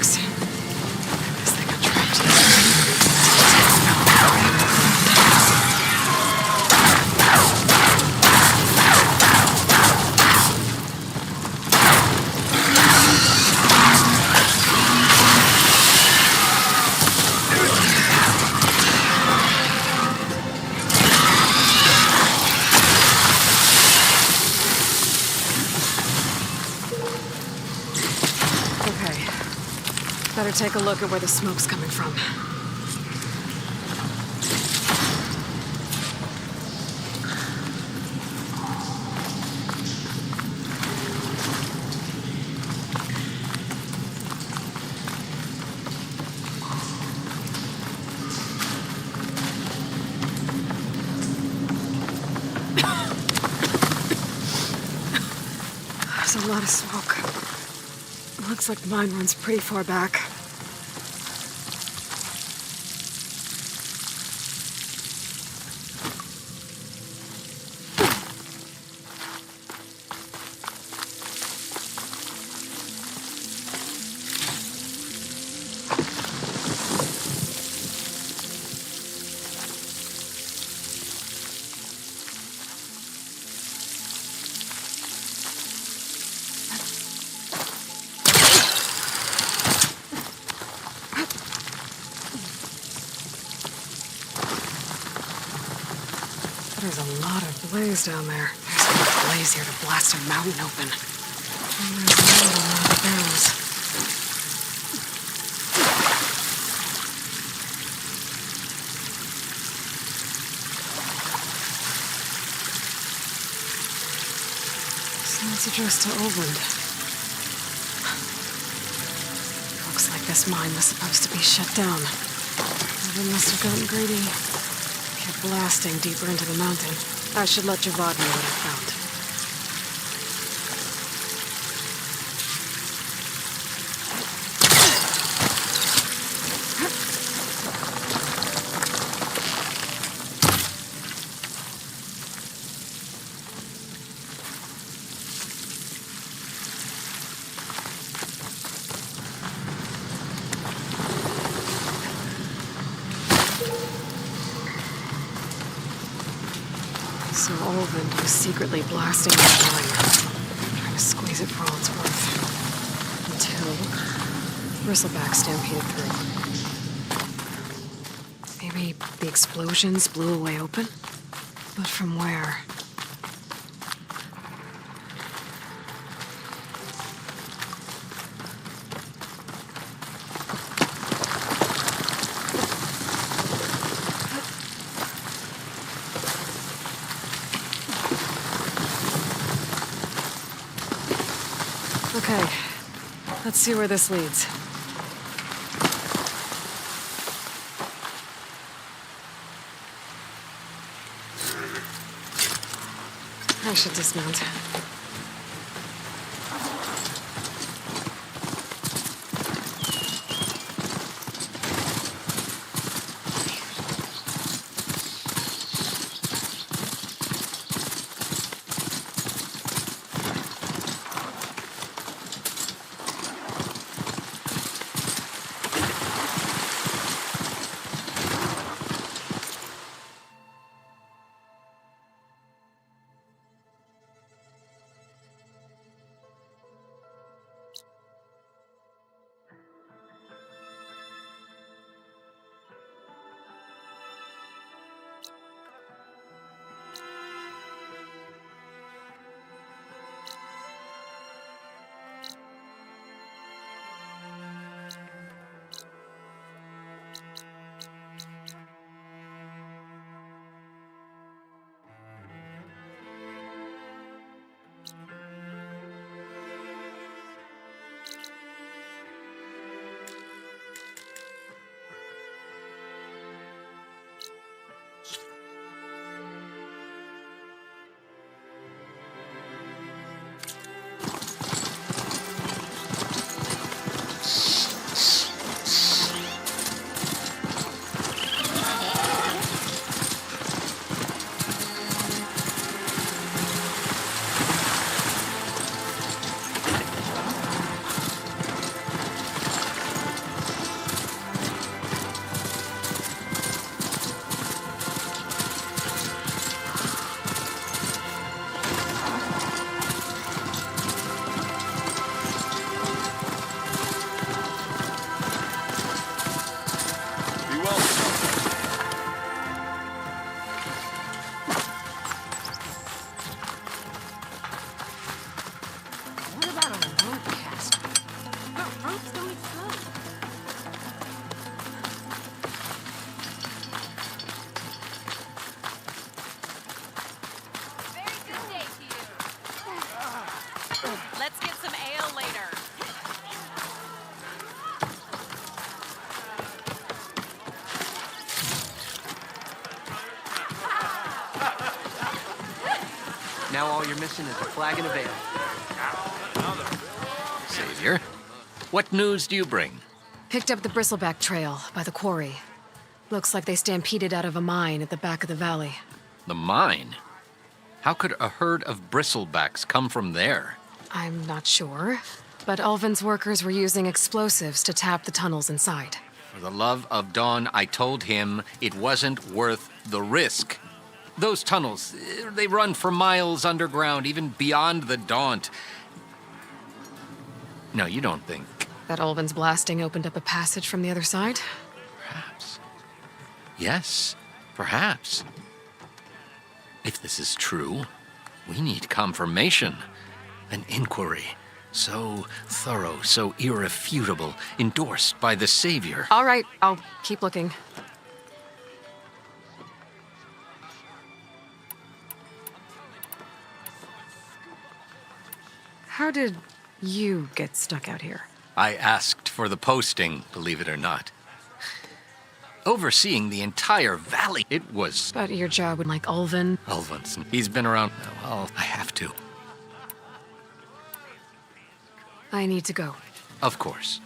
this. This thing got trapped. Better take a look at where the smoke's coming from. There's a lot of smoke. Looks like the mine runs pretty far back. There's a lot of blaze down there. There's enough blaze here to blast a mountain open. And there's a lot of barrels. So it's addressed to Oland. Looks like this mine was supposed to be shut down. They must have gotten greedy. Kept blasting deeper into the mountain. I should let Javad know what I found. So Olvind was secretly blasting the mine, trying to squeeze it for all it's worth. Until Bristleback stampeded through. Maybe the explosions blew a way open? But from where? Okay, let's see where this leads. I should dismount. Let's get some ale later. Now all you're missing is a flagon of ale. Savior, what news do you bring? Picked up the bristleback trail by the quarry. Looks like they stampeded out of a mine at the back of the valley. The mine? How could a herd of bristlebacks come from there? I'm not sure, but Ulvin's workers were using explosives to tap the tunnels inside. For the love of Dawn, I told him it wasn't worth the risk. Those tunnels, they run for miles underground, even beyond the Daunt. No, you don't think. That Ulvin's blasting opened up a passage from the other side? Perhaps. Yes, perhaps. If this is true, we need confirmation. An inquiry. So thorough, so irrefutable, endorsed by the Savior. All right, I'll keep looking. How did you get stuck out here? I asked for the posting, believe it or not. Overseeing the entire valley, it was... But your job would like Ulvin. Ulvin's. He's been around... Well, I have to. I need to go. Of course.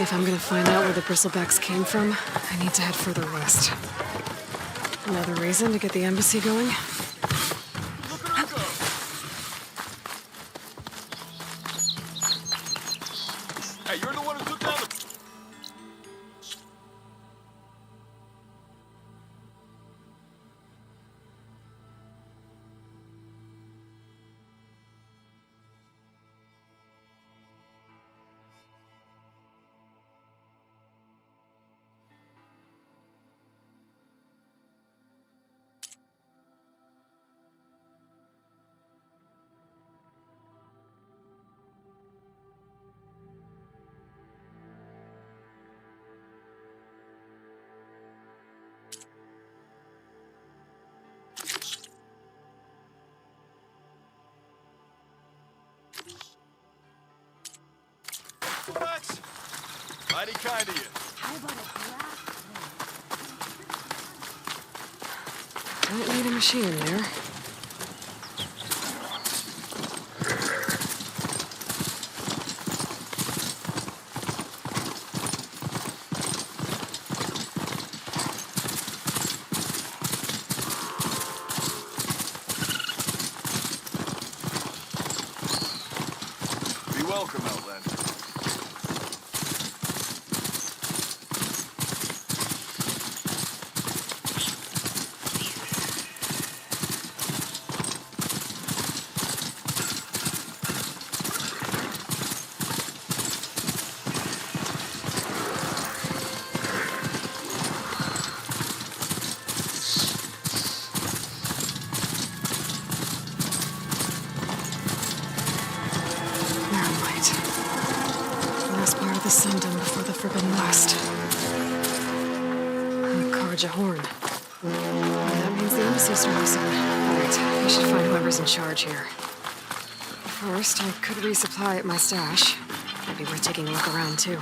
If I'm gonna find out where the bristlebacks came from, I need to head further west. Another reason to get the embassy going? Hey, you're the one who took down the... What? Mighty kind of you. Don't need a machine in there. Be welcome, Outlander. Last part of the Sundom before the Forbidden West. Carja Horn. That means the embassy's starting soon. Alright, I should find whoever's in charge here. First, I could resupply at my stash. Might be worth taking a look around, too.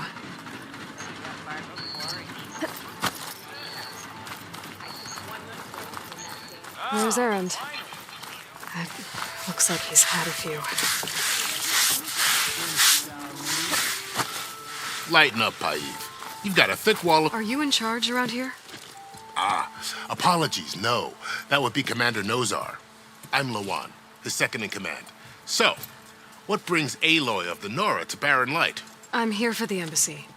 Where's Erend? Looks like he's had a few. Lighten up, Paiv. You've got a thick wall of... Are you in charge around here? Apologies, no. That would be Commander Nozar. I'm Lawan, his second in command. So, what brings Aloy of the Nora to Barren Light? I'm here for the embassy.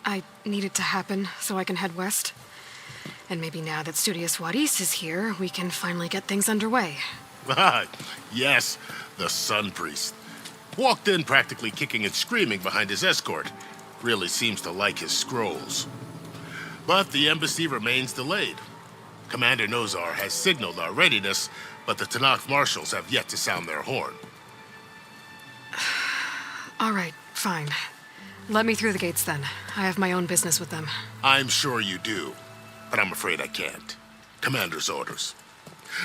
I need it to happen so I can head west. And maybe now that Studious Wadis is here, we can finally get things underway. Yes, the Sun Priest. Walked in practically kicking and screaming behind his escort. Really seems to like his scrolls. But the embassy remains delayed. Commander Nozar has signaled our readiness, but the Tanakh marshals have yet to sound their horn. All right, fine. Let me through the gates then. I have my own business with them. I'm sure you do, but I'm afraid I can't. Commander's orders.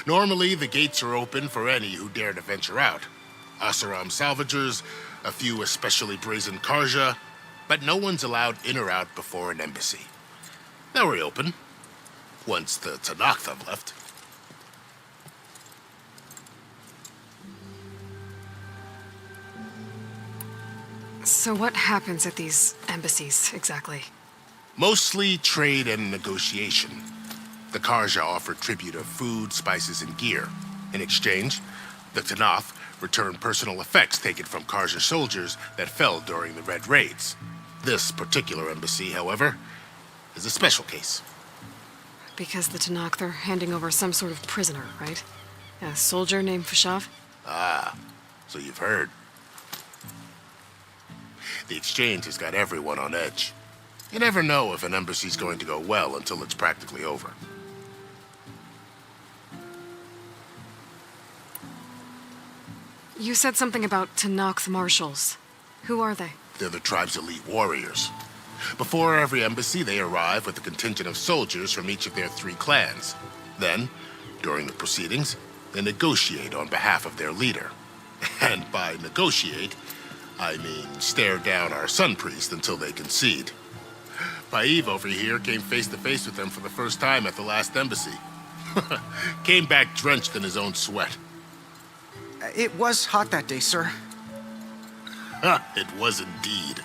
Normally, the gates are open for any who dare to venture out. Asaram salvagers, a few especially brazen Karja, but no one's allowed in or out before an embassy. They'll reopen once the Tanakh have left. So what happens at these embassies, exactly? Mostly trade and negotiation. The Karja offer tribute of food, spices, and gear. In exchange, the Tanakh return personal effects taken from Karja soldiers that fell during the Red Raids. This particular embassy, however, is a special case. Because the Tanakh, they're handing over some sort of prisoner, right? A soldier named Fashav? Ah, so you've heard. The exchange has got everyone on edge. You never know if an embassy's going to go well until it's practically over. You said something about Tanakh marshals. Who are they? They're the tribe's elite warriors. Before every embassy, they arrive with a contingent of soldiers from each of their 3 clans. Then, during the proceedings, they negotiate on behalf of their leader. And by negotiate, I mean stare down our sun priest until they concede. Paiv over here came face to face with them for the first time at the last embassy. Came back drenched in his own sweat. It was hot that day, sir. It was indeed.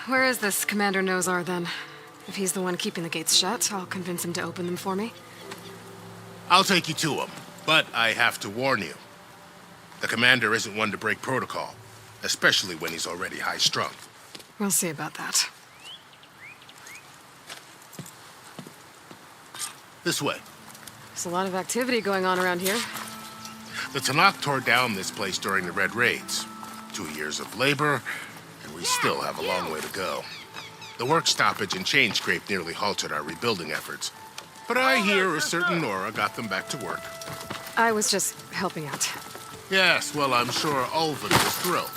Where is this Commander Nozar, then? If he's the one keeping the gates shut, I'll convince him to open them for me. I'll take you to him, but I have to warn you. The commander isn't one to break protocol, especially when he's already high-strung. We'll see about that. This way. There's a lot of activity going on around here. The Tanakh tore down this place during the Red Raids. 2 years of labor, and we still have a long way to go. The work stoppage and chain scrape nearly halted our rebuilding efforts. But I hear a certain Nora got them back to work. I was just helping out. Yes, well, I'm sure Ulvin was thrilled.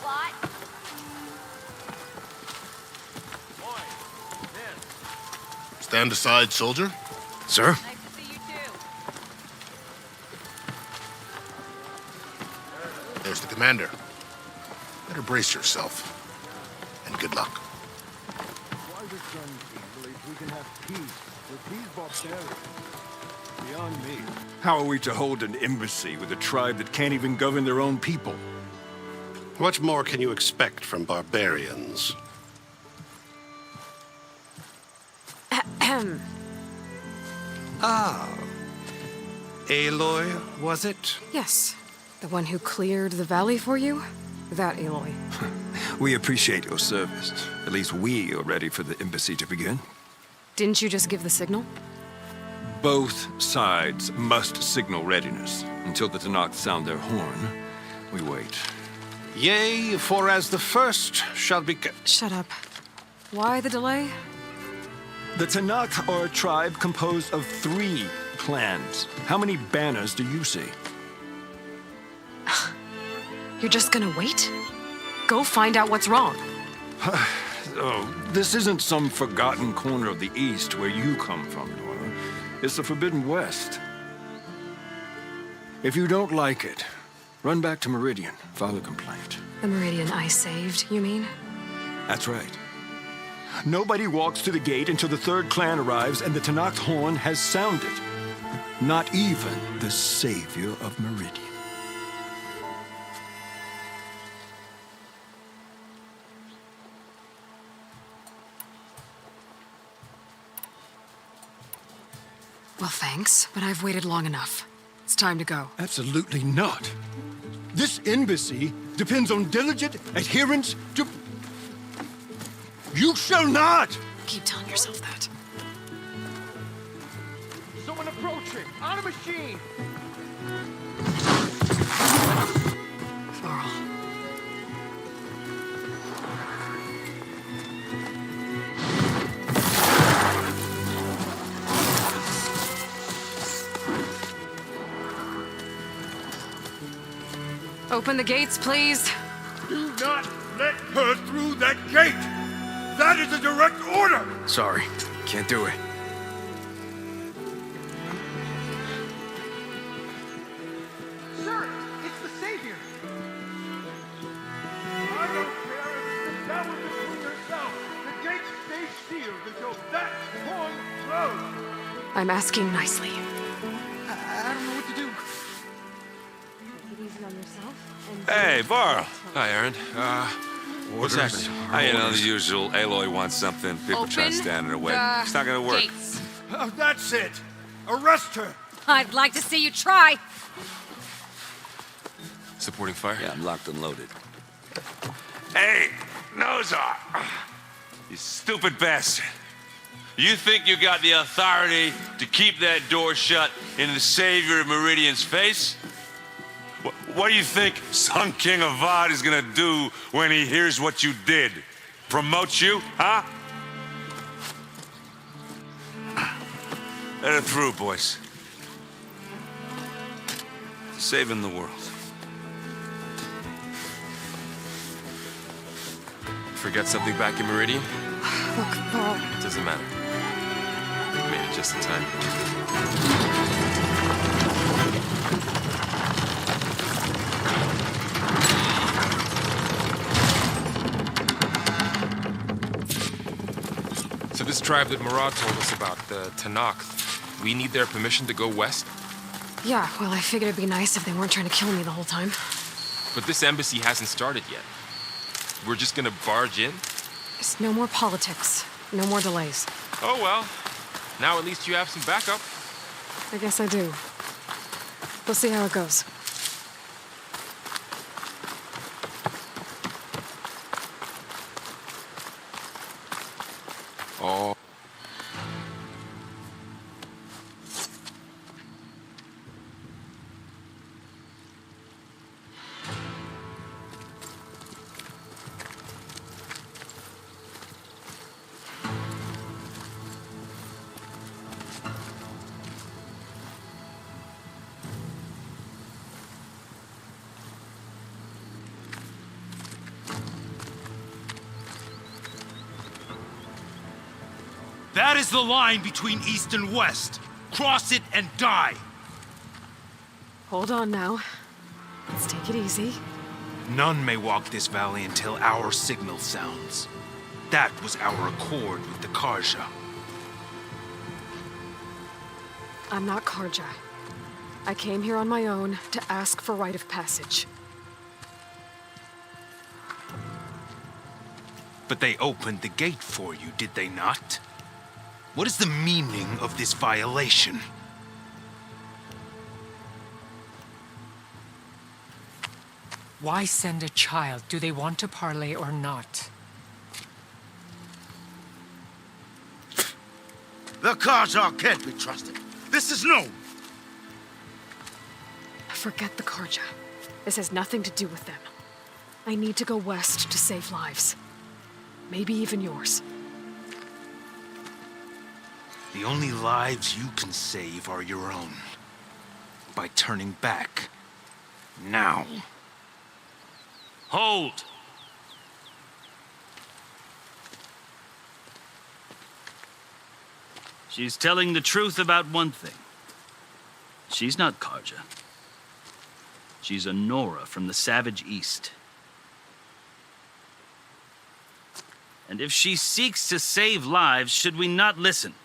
What? Stand aside, soldier. Sir? Nice to see you too. There's the commander. Better brace yourself. And good luck. Why the sun believes we can have peace with these barbarians? Beyond me. How are we to hold an embassy with a tribe that can't even govern their own people? What more can you expect from barbarians? Aloy, was it? Yes. The one who cleared the valley for you? That Aloy. We appreciate your service. At least we are ready for the embassy to begin. Didn't you just give the signal? Both sides must signal readiness. Until the Tanakh sound their horn, we wait. Yea, for as the first shall be... Shut up. Why the delay? The Tanakh are a tribe composed of 3 clans. How many banners do you see? You're just gonna wait? Go find out what's wrong. Oh, this isn't some forgotten corner of the East where you come from, Nora. It's the Forbidden West. If you don't like it, run back to Meridian, file a complaint. The Meridian I saved, you mean? That's right. Nobody walks to the gate until the 3rd clan arrives and the Tanakh's horn has sounded. Not even the savior of Meridian. Well, thanks, but I've waited long enough. It's time to go. Absolutely not. This embassy depends on diligent adherence to... You shall not! Keep telling yourself that. Someone approaching! On a machine! Laurel. Open the gates, please. Do not let her through that gate! That is a direct order! Sorry, can't do it. Sir, it's the Savior. I don't care if it's the devil between herself. The gate stays sealed until that pawn closed. I'm asking nicely. I don't know what to do. Take it easy on yourself. Hey, Varl. Hi, Aaron. What's happening? You know, the usual. Aloy wants something. People try to stand in her way. It's not gonna work. Gates. Oh, that's it. Arrest her. I'd like to see you try. Supporting fire? Yeah, I'm locked and loaded. Hey, Nozar. You stupid bastard. You think you got the authority to keep that door shut in the Savior of Meridian's face? What do you think Sun King Avad is gonna do when he hears what you did? Promote you, huh? Let her through, boys. Saving the world. Forget something back in Meridian? Look, Paul. Doesn't matter. We made it just in time. So this tribe that Murad told us about, the Tanakh, we need their permission to go west? Yeah, well, I figured it'd be nice if they weren't trying to kill me the whole time. But this embassy hasn't started yet. We're just gonna barge in? There's no more politics. No more delays. Oh well. Now at least you have some backup. I guess I do. We'll see how it goes. Oh. That is the line between East and West. Cross it and die. Hold on now. Let's take it easy. None may walk this valley until our signal sounds. That was our accord with the Karja. I'm not Karja. I came here on my own to ask for rite of passage. But they opened the gate for you, did they not? What is the meaning of this violation? Why send a child? Do they want to parley or not? The Karja can't be trusted. This is known. Forget the Karja. This has nothing to do with them. I need to go west to save lives. Maybe even yours. The only lives you can save are your own. By turning back. Now. Hold! She's telling the truth about one thing. She's not Karja. She's a Nora from the Savage East. And if she seeks to save lives, should we not listen?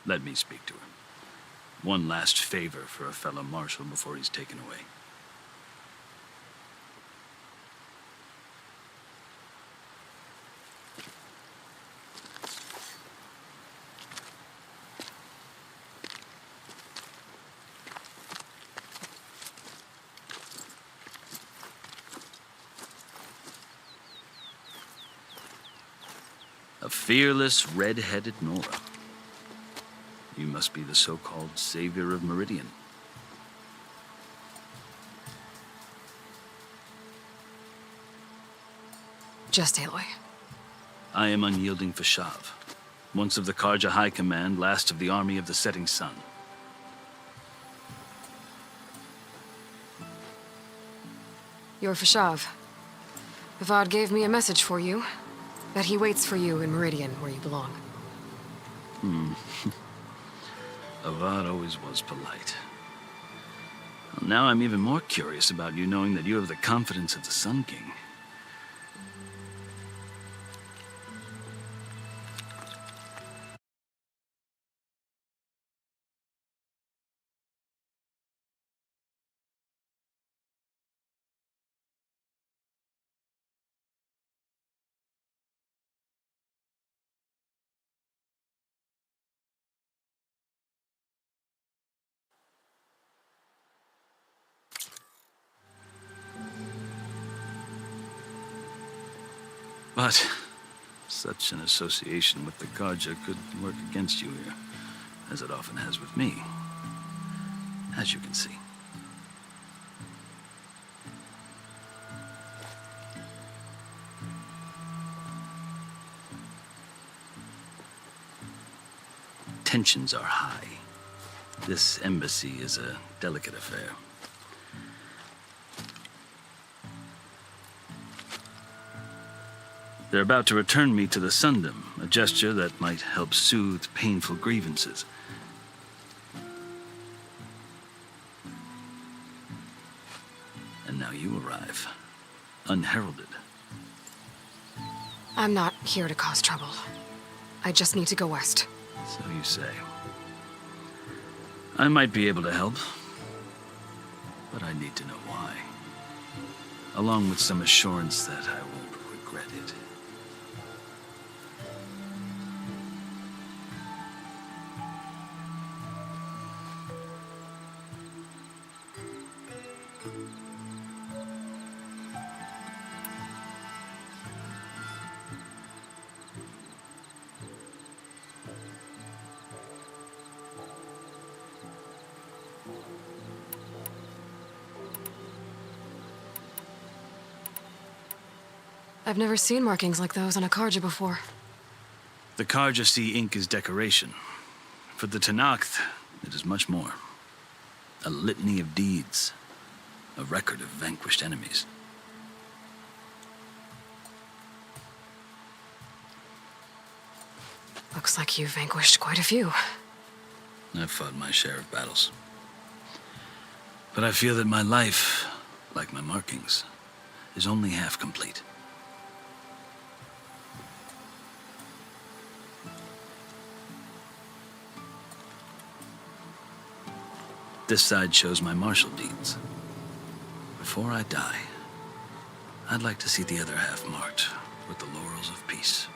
Let me speak to him. One last favor for a fellow marshal before he's taken away. A fearless, red-headed Nora. You must be the so-called savior of Meridian. Just Aloy. I am unyielding Fashav. Once of the Karja High Command, last of the Army of the Setting Sun. You're Fashav. Avad gave me a message for you. That he waits for you in Meridian, where you belong. Avad always was polite. Well, now I'm even more curious about you knowing that you have the confidence of the Sun King. But such an association with the Karja could work against you here, as it often has with me, as you can see. Tensions are high. This embassy is a delicate affair. They're about to return me to the Sundom, a gesture that might help soothe painful grievances. And now you arrive, unheralded. I'm not here to cause trouble. I just need to go west. So you say. I might be able to help, but I need to know why. Along with some assurance that I won't regret it. I've never seen markings like those on a Karja before. The Karja see ink as decoration. For the Tenakth, it is much more. A litany of deeds. A record of vanquished enemies. Looks like you've vanquished quite a few. I've fought my share of battles. But I feel that my life, like my markings, is only half complete. This side shows my martial deeds. Before I die, I'd like to see the other half marked with the laurels of peace.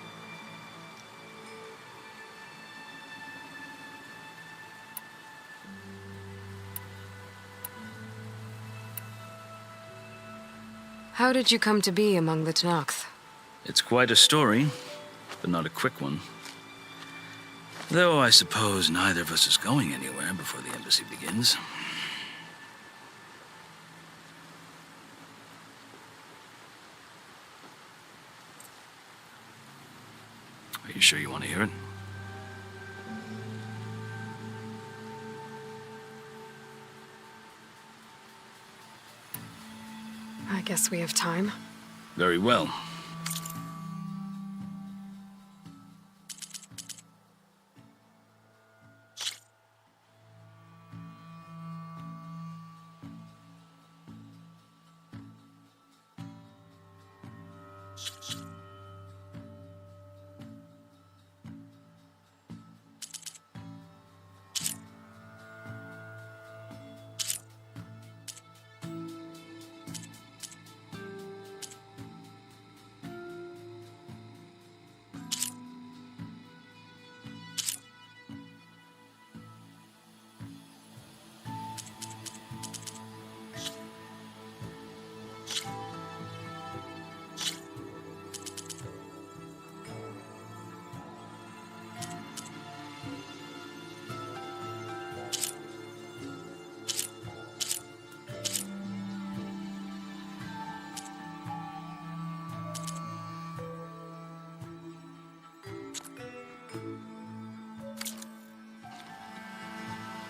How did you come to be among the Tenakth? It's quite a story, but not a quick one. Though I suppose neither of us is going anywhere before the embassy begins. Are you sure you want to hear it? I guess we have time. Very well.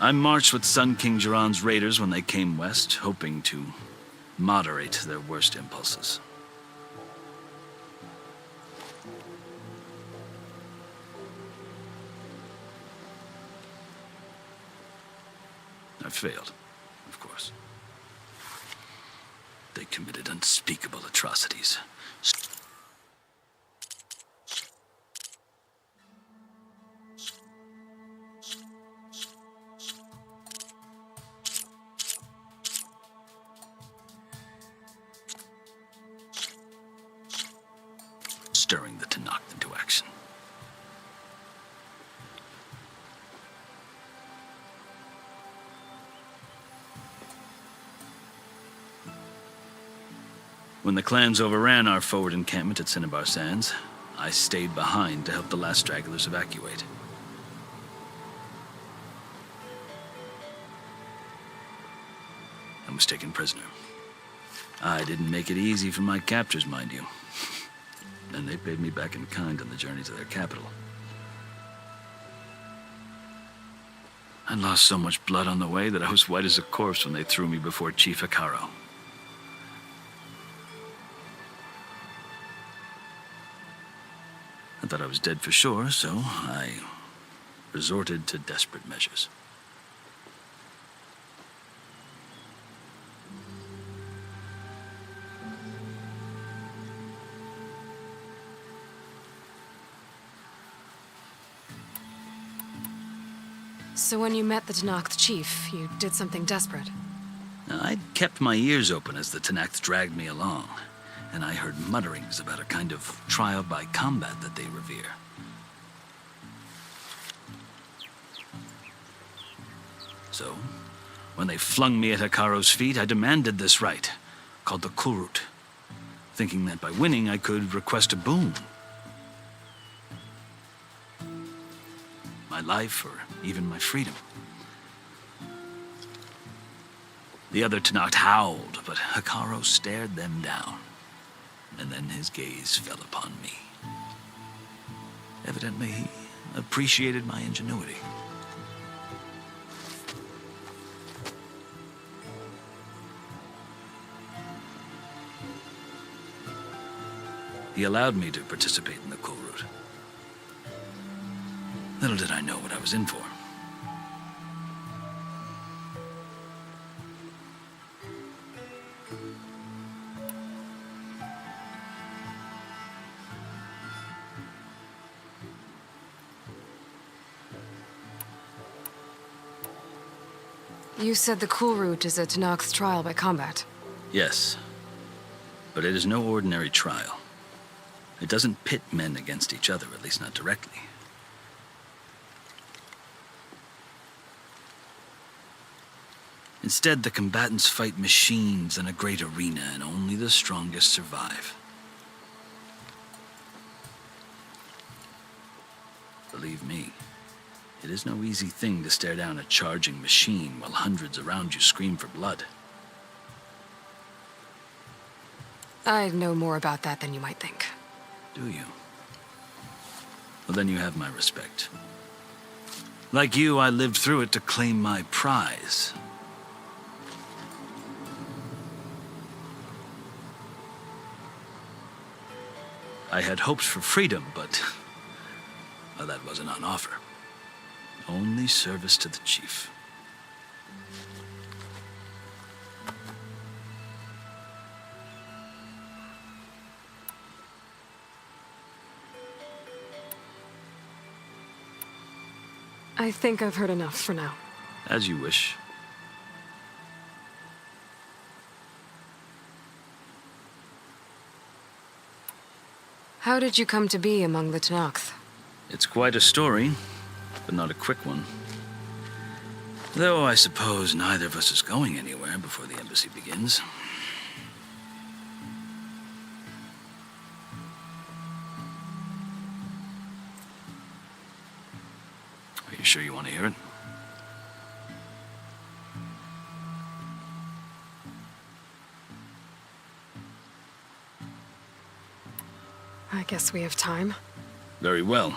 I marched with Sun King Jiran's raiders when they came west, hoping to moderate their worst impulses. I failed, of course. They committed unspeakable atrocities. Stirring the Tanakh into action. When the clans overran our forward encampment at Cinnabar Sands, I stayed behind to help the last stragglers evacuate. I was taken prisoner. I didn't make it easy for my captors, mind you. And they paid me back in kind on the journey to their capital. I lost so much blood on the way that I was white as a corpse when they threw me before Chief Hikaro. I thought I was dead for sure, so I resorted to desperate measures. So when you met the Tanakh chief, you did something desperate? Now, I'd kept my ears open as the Tanakh dragged me along, and I heard mutterings about a kind of trial by combat that they revere. So, when they flung me at Hikaro's feet, I demanded this right, called the Kurut, thinking that by winning I could request a boon. My life, or even my freedom. The other Tanakh howled, but Hikaro stared them down, and then his gaze fell upon me. Evidently, he appreciated my ingenuity. He allowed me to participate in the Kurut. Little did I know what I was in for. You said the Kurut is a Tanakh's trial by combat. Yes, but it is no ordinary trial. It doesn't pit men against each other, at least not directly. Instead, the combatants fight machines in a great arena, and only the strongest survive. Believe me, it is no easy thing to stare down a charging machine while hundreds around you scream for blood. I know more about that than you might think. Do you? Well, then you have my respect. Like you, I lived through it to claim my prize. I had hopes for freedom, but well, that wasn't on offer. Only service to the chief. I think I've heard enough for now. As you wish. How did you come to be among the Tanakh? It's quite a story, but not a quick one. Though I suppose neither of us is going anywhere before the embassy begins. Are you sure you want to hear it? I guess we have time. Very well.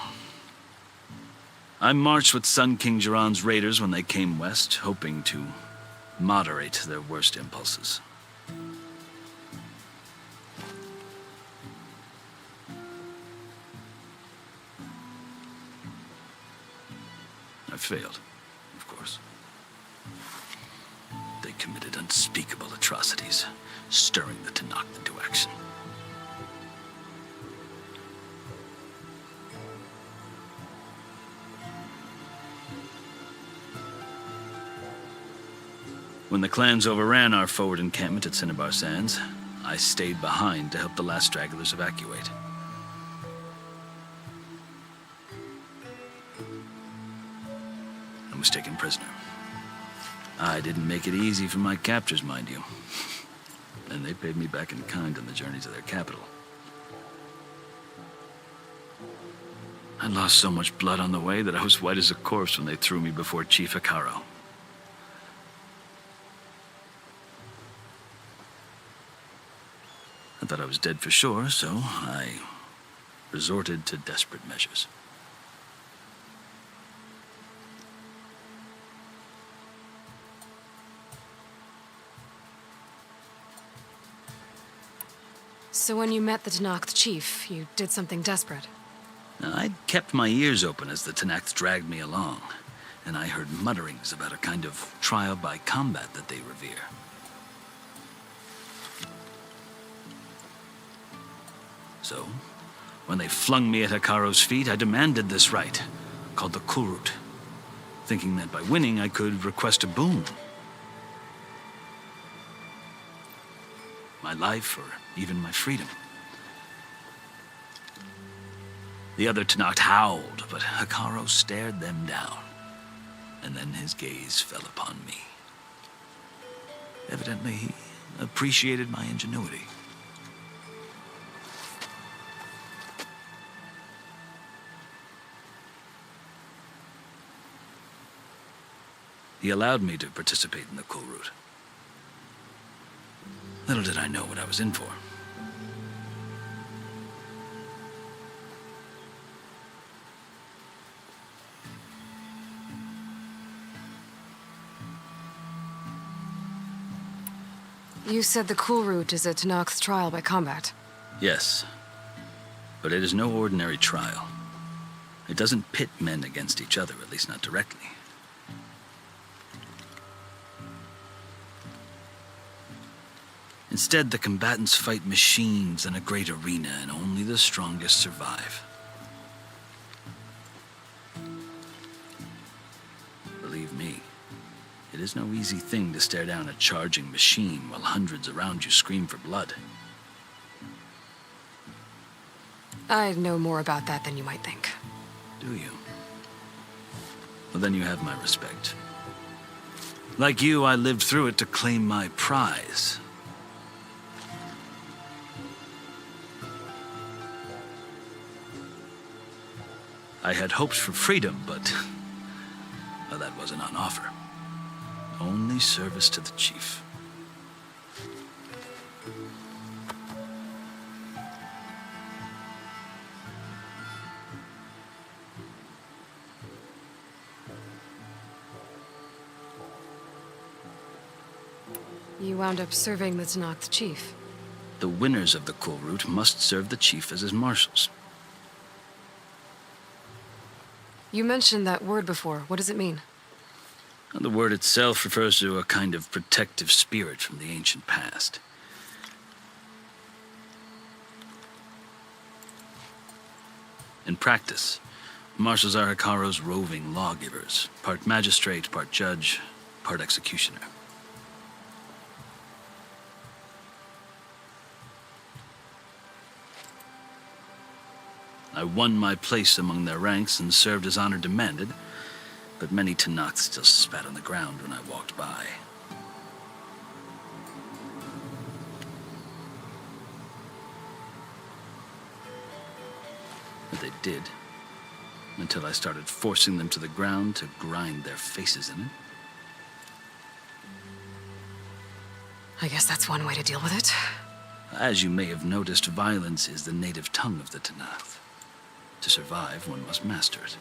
I marched with Sun King Jiran's raiders when they came west, hoping to moderate their worst impulses. I failed, of course. They committed unspeakable atrocities, stirring the Tenakth into action. When the clans overran our forward encampment at Cinnabar Sands, I stayed behind to help the last stragglers evacuate. I was taken prisoner. I didn't make it easy for my captors, mind you. And they paid me back in kind on the journey to their capital. I lost so much blood on the way that I was white as a corpse when they threw me before Chief Hekaro. I thought I was dead for sure, so I resorted to desperate measures. So when you met the Tenakth chief, you did something desperate? Now, I'd kept my ears open as the Tenakth dragged me along, and I heard mutterings about a kind of trial by combat that they revere. So, when they flung me at Hekaro's feet, I demanded this right, called the Kulrut, thinking that by winning I could request a boon. My life, or even my freedom. The other Tenakth howled, but Hekaro stared them down, and then his gaze fell upon me. Evidently, he appreciated my ingenuity. He allowed me to participate in the Kulrut. Little did I know what I was in for. You said the Kulrut is a Tenakth's trial by combat. Yes, but it is no ordinary trial. It doesn't pit men against each other, at least not directly. Instead, the combatants fight machines in a great arena, and only the strongest survive. Believe me, it is no easy thing to stare down a charging machine while hundreds around you scream for blood. I know more about that than you might think. Do you? Well, then you have my respect. Like you, I lived through it to claim my prize. I had hopes for freedom, but well, that wasn't on offer. Only service to the chief. You wound up serving the Tenakth chief. The winners of the Kulrut must serve the chief as his marshals. You mentioned that word before. What does it mean? The word itself refers to a kind of protective spirit from the ancient past. In practice, marshals are Hekaro's roving lawgivers, part magistrate, part judge, part executioner. I won my place among their ranks and served as honor demanded, but many Tenakth still spat on the ground when I walked by. But they did, until I started forcing them to the ground to grind their faces in it. I guess that's one way to deal with it. As you may have noticed, violence is the native tongue of the Tenakth. To survive, one must master it.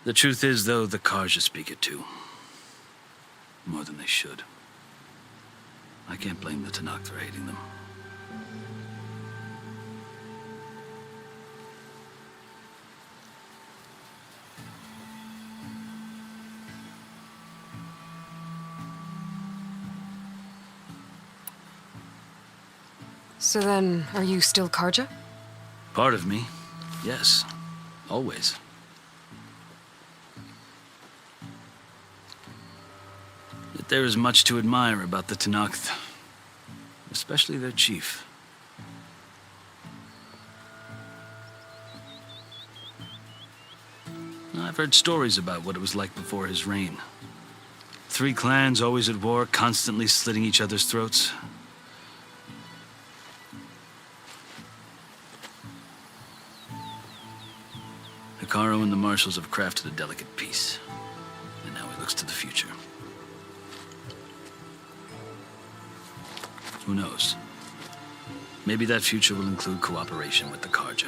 The truth is, though, the Karja speak it too. More than they should. I can't blame the Tanakh for hating them. So then, are you still Karja? Part of me, yes. Always. Yet there is much to admire about the Tanakh, especially their chief. I've heard stories about what it was like before his reign. 3 clans always at war, constantly slitting each other's throats. Hekarro and the Marshals have crafted a delicate peace, and now he looks to the future. Who knows? Maybe that future will include cooperation with the Karja.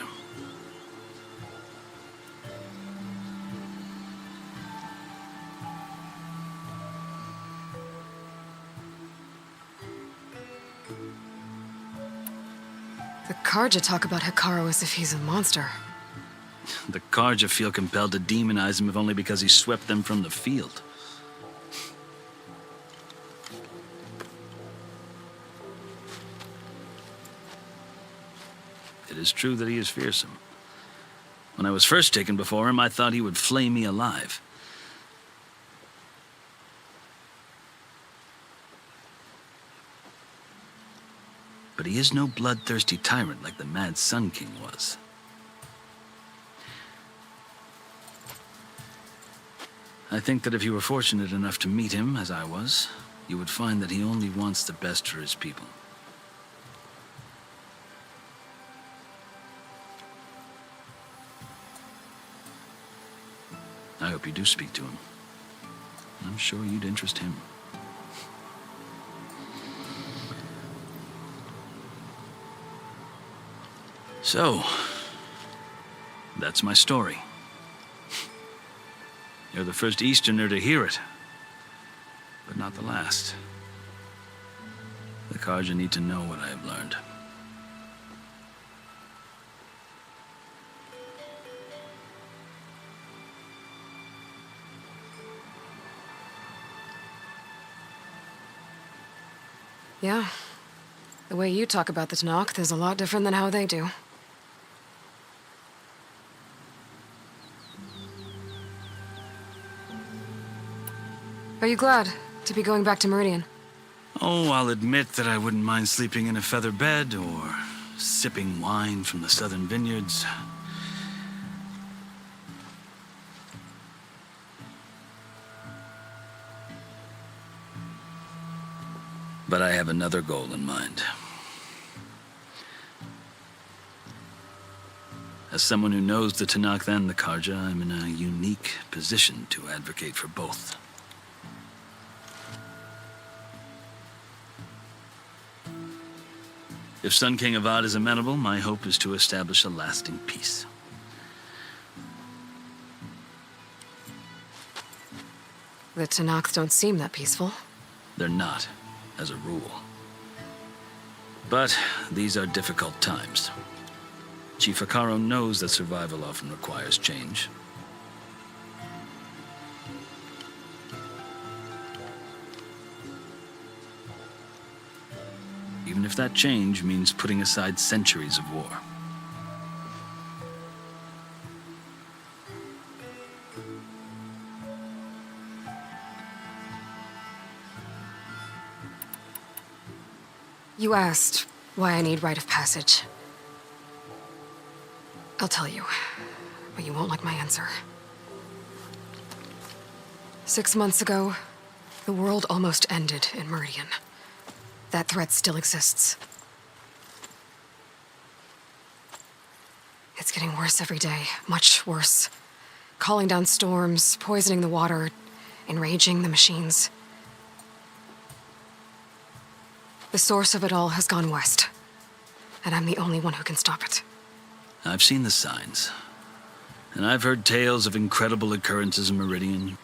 The Karja talk about Hekarro as if he's a monster. The Karja feel compelled to demonize him if only because he swept them from the field. It is true that he is fearsome. When I was first taken before him, I thought he would flay me alive. But he is no bloodthirsty tyrant like the Mad Sun King was. I think that if you were fortunate enough to meet him, as I was, you would find that he only wants the best for his people. I hope you do speak to him. I'm sure you'd interest him. So, that's my story. You're the first Easterner to hear it, but not the last. The Karja need to know what I have learned. Yeah. The way you talk about the Tanakh is a lot different than how they do. Are you glad to be going back to Meridian? Oh, I'll admit that I wouldn't mind sleeping in a feather bed or sipping wine from the southern vineyards. But I have another goal in mind. As someone who knows the Tanakh and the Karja, I'm in a unique position to advocate for both. If Sun King Avad is amenable, my hope is to establish a lasting peace. The Tanakh don't seem that peaceful. They're not, as a rule. But these are difficult times. Chief Hekarro knows that survival often requires change. Even if that change means putting aside centuries of war. You asked why I need rite of passage. I'll tell you, but you won't like my answer. 6 months ago, the world almost ended in Meridian. That threat still exists. It's getting worse every day, much worse. Calling down storms, poisoning the water, enraging the machines. The source of it all has gone west, and I'm the only one who can stop it. I've seen the signs, And I've heard tales of incredible occurrences in Meridian.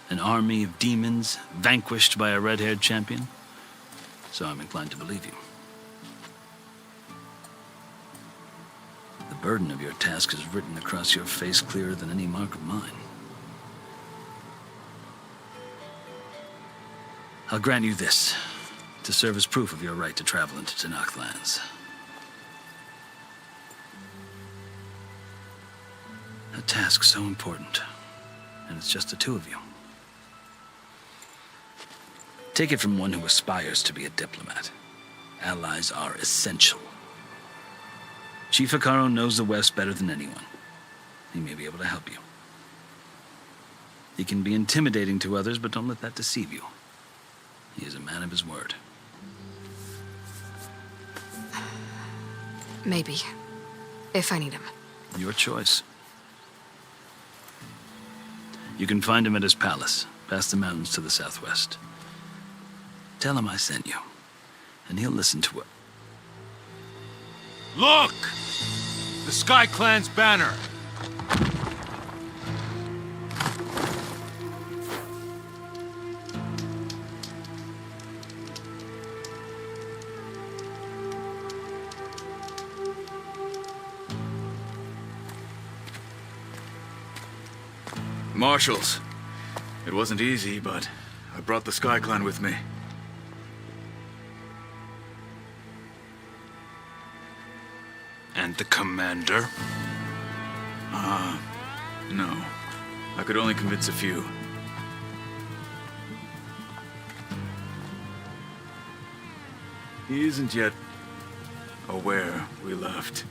An army of demons vanquished by a red-haired champion. So I'm inclined to believe you. The burden of your task is written across your face clearer than any mark of mine. I'll grant you this, to serve as proof of your right to travel into Tenakth lands. A task so important, and it's just the two of you. Take it from one who aspires to be a diplomat. Allies are essential. Chief Hekarro knows the West better than anyone. He may be able to help you. He can be intimidating to others, but don't let that deceive you. He is a man of his word. Maybe. If I need him. Your choice. You can find him at his palace, past the mountains to the southwest. Tell him I sent you, and he'll listen to it. Look! The Sky Clan's banner! Marshals. It wasn't easy, but I brought the Sky Clan with me. And the commander? No. I could only convince a few. He isn't yet aware we left.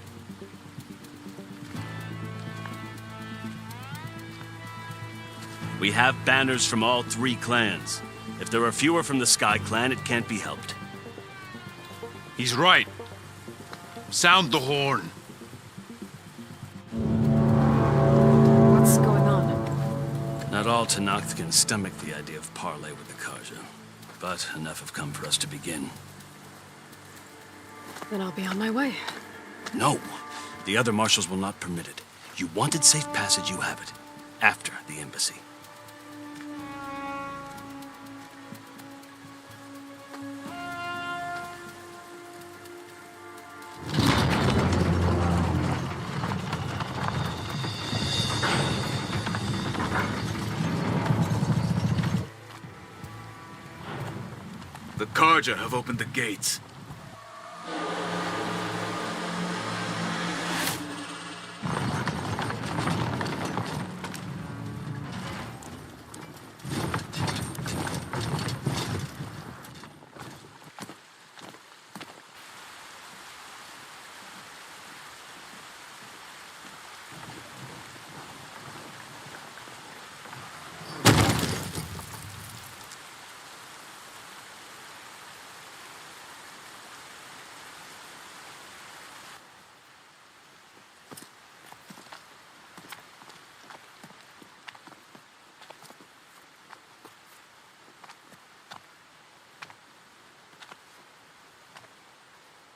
We have banners from all three clans. If there are fewer from the Sky Clan, it can't be helped. He's right. Sound the horn. What's going on? Not all Tenakth can stomach the idea of parley with the Karja, but enough have come for us to begin. Then I'll be on my way. No, the other marshals will not permit it. You wanted safe passage, you have it. After the embassy. The Karja have opened the gates.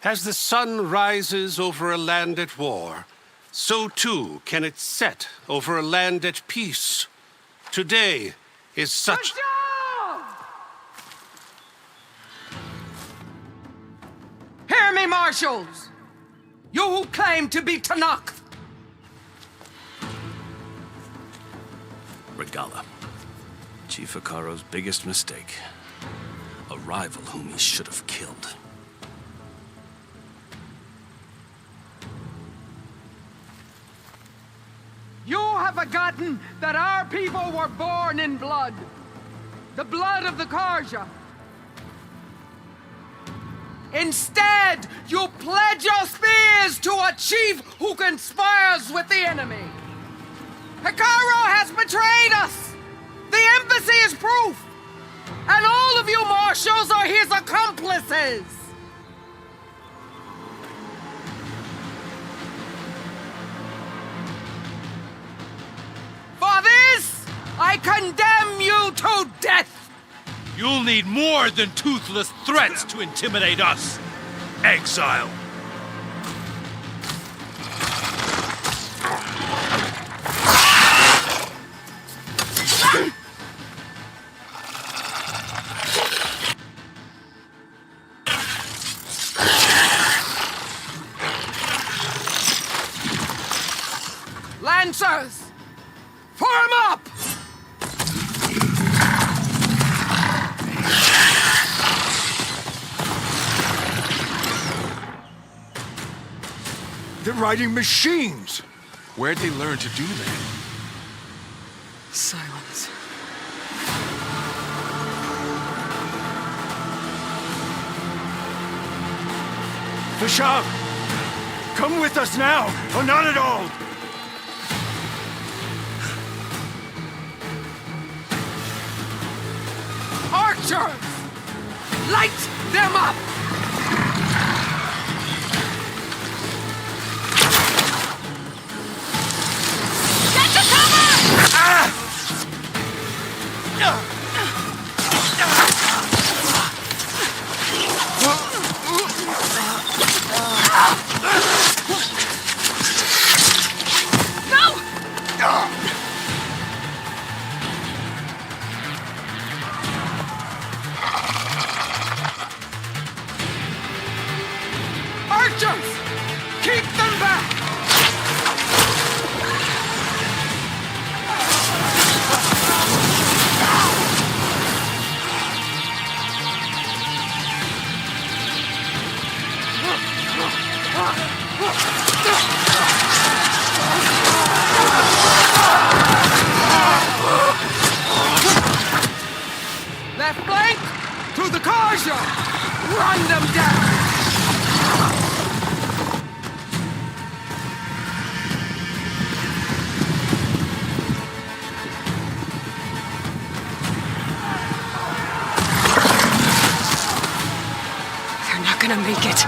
As the sun rises over a land at war, so too can it set over a land at peace. Today is such... Hear me, marshals! You who claim to be Tenakth! Regala. Chief Hekarro's biggest mistake. A rival whom he should have killed. You have forgotten that our people were born in blood. The blood of the Karja. Instead, you pledge your spears to a chief who conspires with the enemy. Hekarro has betrayed us. The embassy is proof. And all of you marshals are his accomplices. For this, I condemn you to death! You'll need more than toothless threats to intimidate us. Exile. Lancers! Form up! They're riding machines! Where'd they learn to do that? Silence. Fashab! Come with us now, or not at all! Archers! Light them up! Get to cover! Archers! Keep them back! Left flank! To the Kaja! Run them down! They're not gonna make it.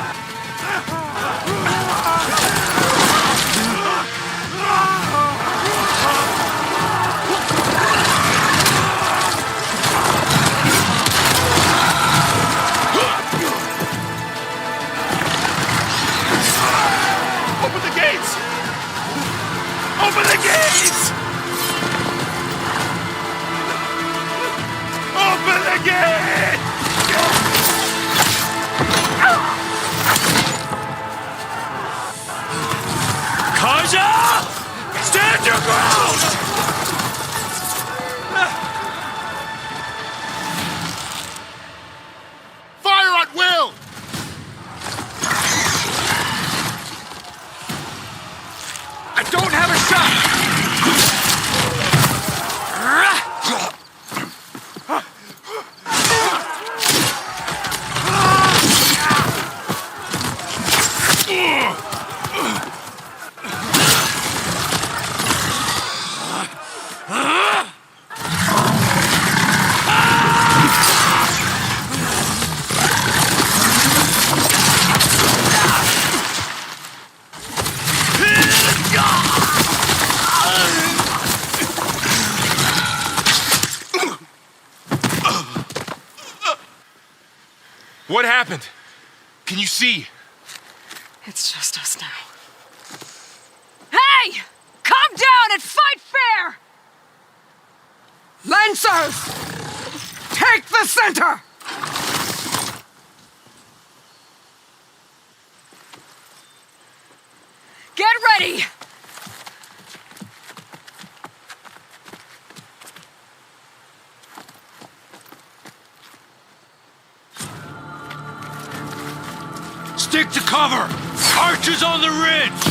Open the gates! Open the gates! Open the gates! Kaja! Stand your ground! Fire at will! I don't have a shot! What happened? Can you see? It's just us now. Hey! Calm down and fight fair! Lancers! Take the center! Get ready! Stick to cover! Archers on the ridge!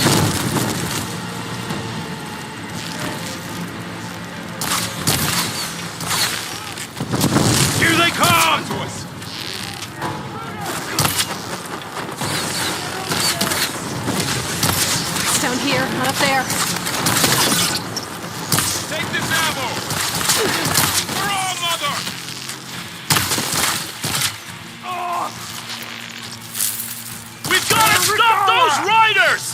Here they come! To us. It's down here, not up there. Take this ammo! For all, mother! We've got to stop those riders!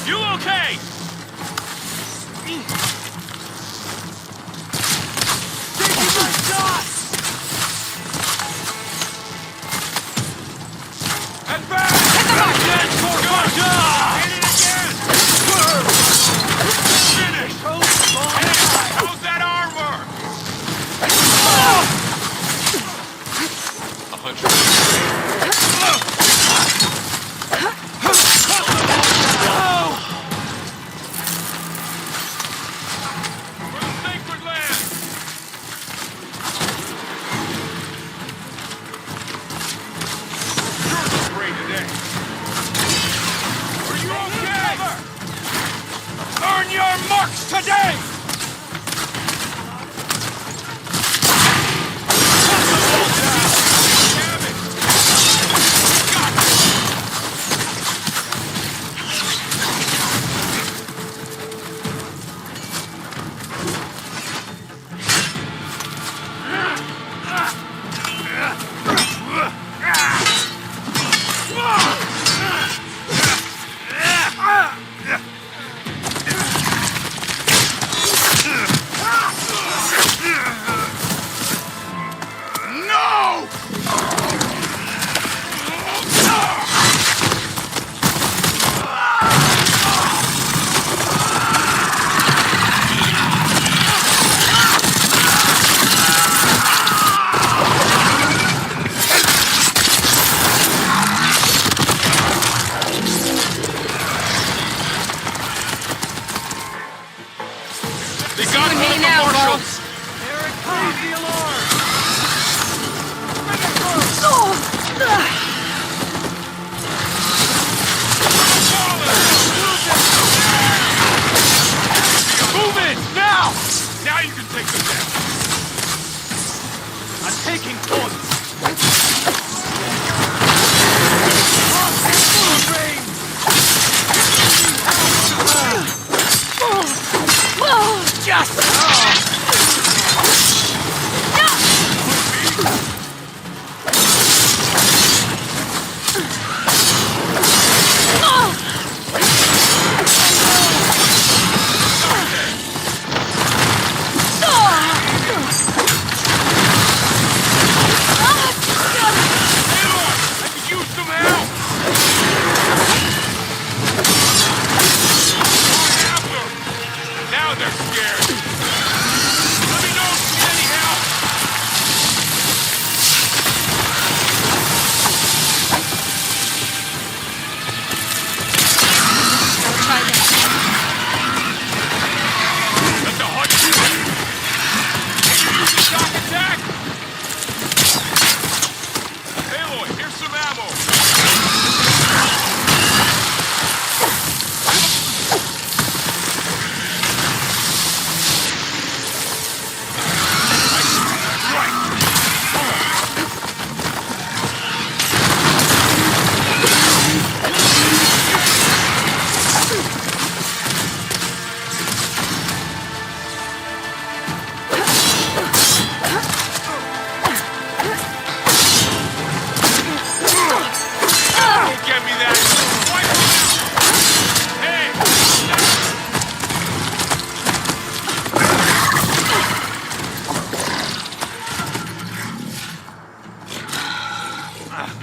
You okay? How's that armor? Starts today! Now you can take them down. I'm taking points.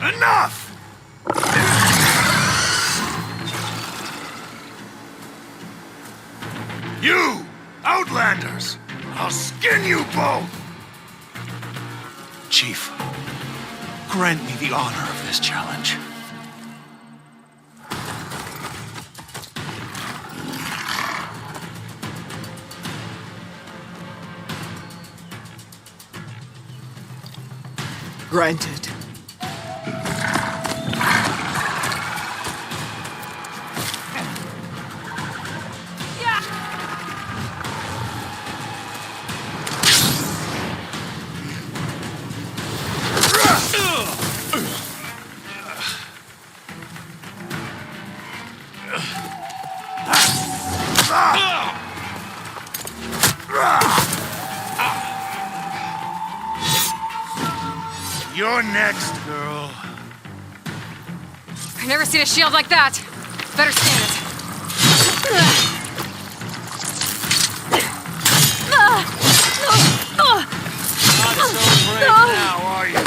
Enough! You, Outlanders! I'll skin you both! Chief, grant me the honor of this challenge. Granted. You're next, girl. I've never seen a shield like that. Better stand it. Not so brave now, are you?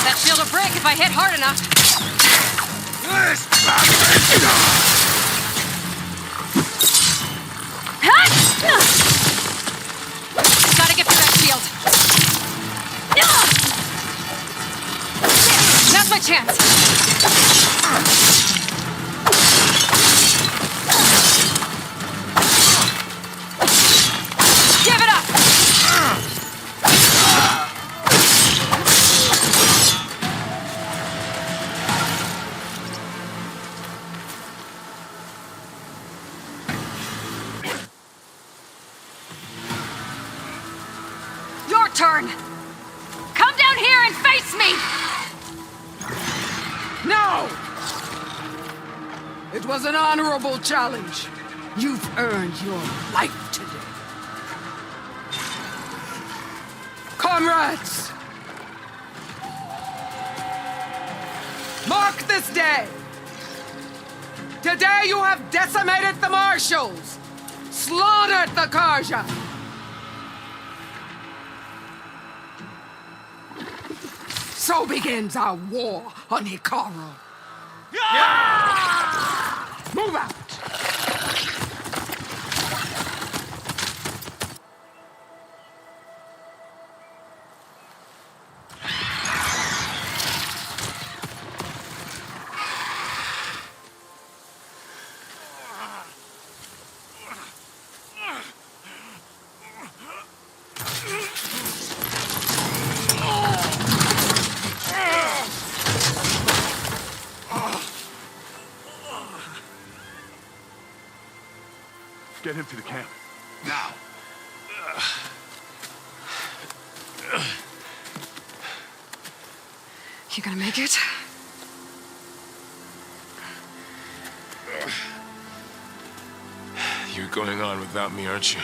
That shield will break if I hit hard enough. This bastard! Gotta get through that shield. That's my chance. Give it up. turn! Come down here and face me! No! It was an honorable challenge. You've earned your life today. Comrades! Mark this day! Today you have decimated the marshals, slaughtered the Karja. So begins our war on Hikaru. Move out! Get him to the camp. Now. You gonna make it? You're going on without me, aren't you?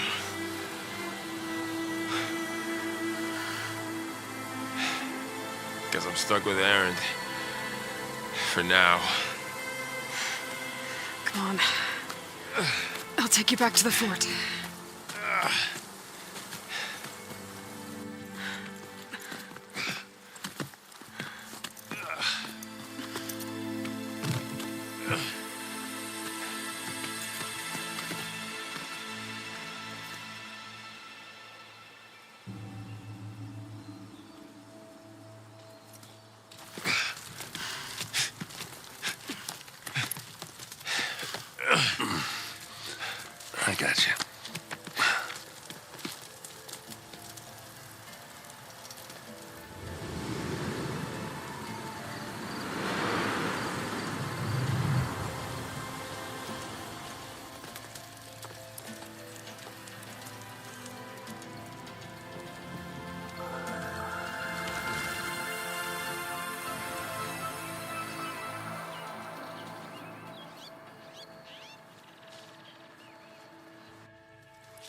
Guess I'm stuck with Aaron. For now. Come on. I'll take you back to the fort. I got you.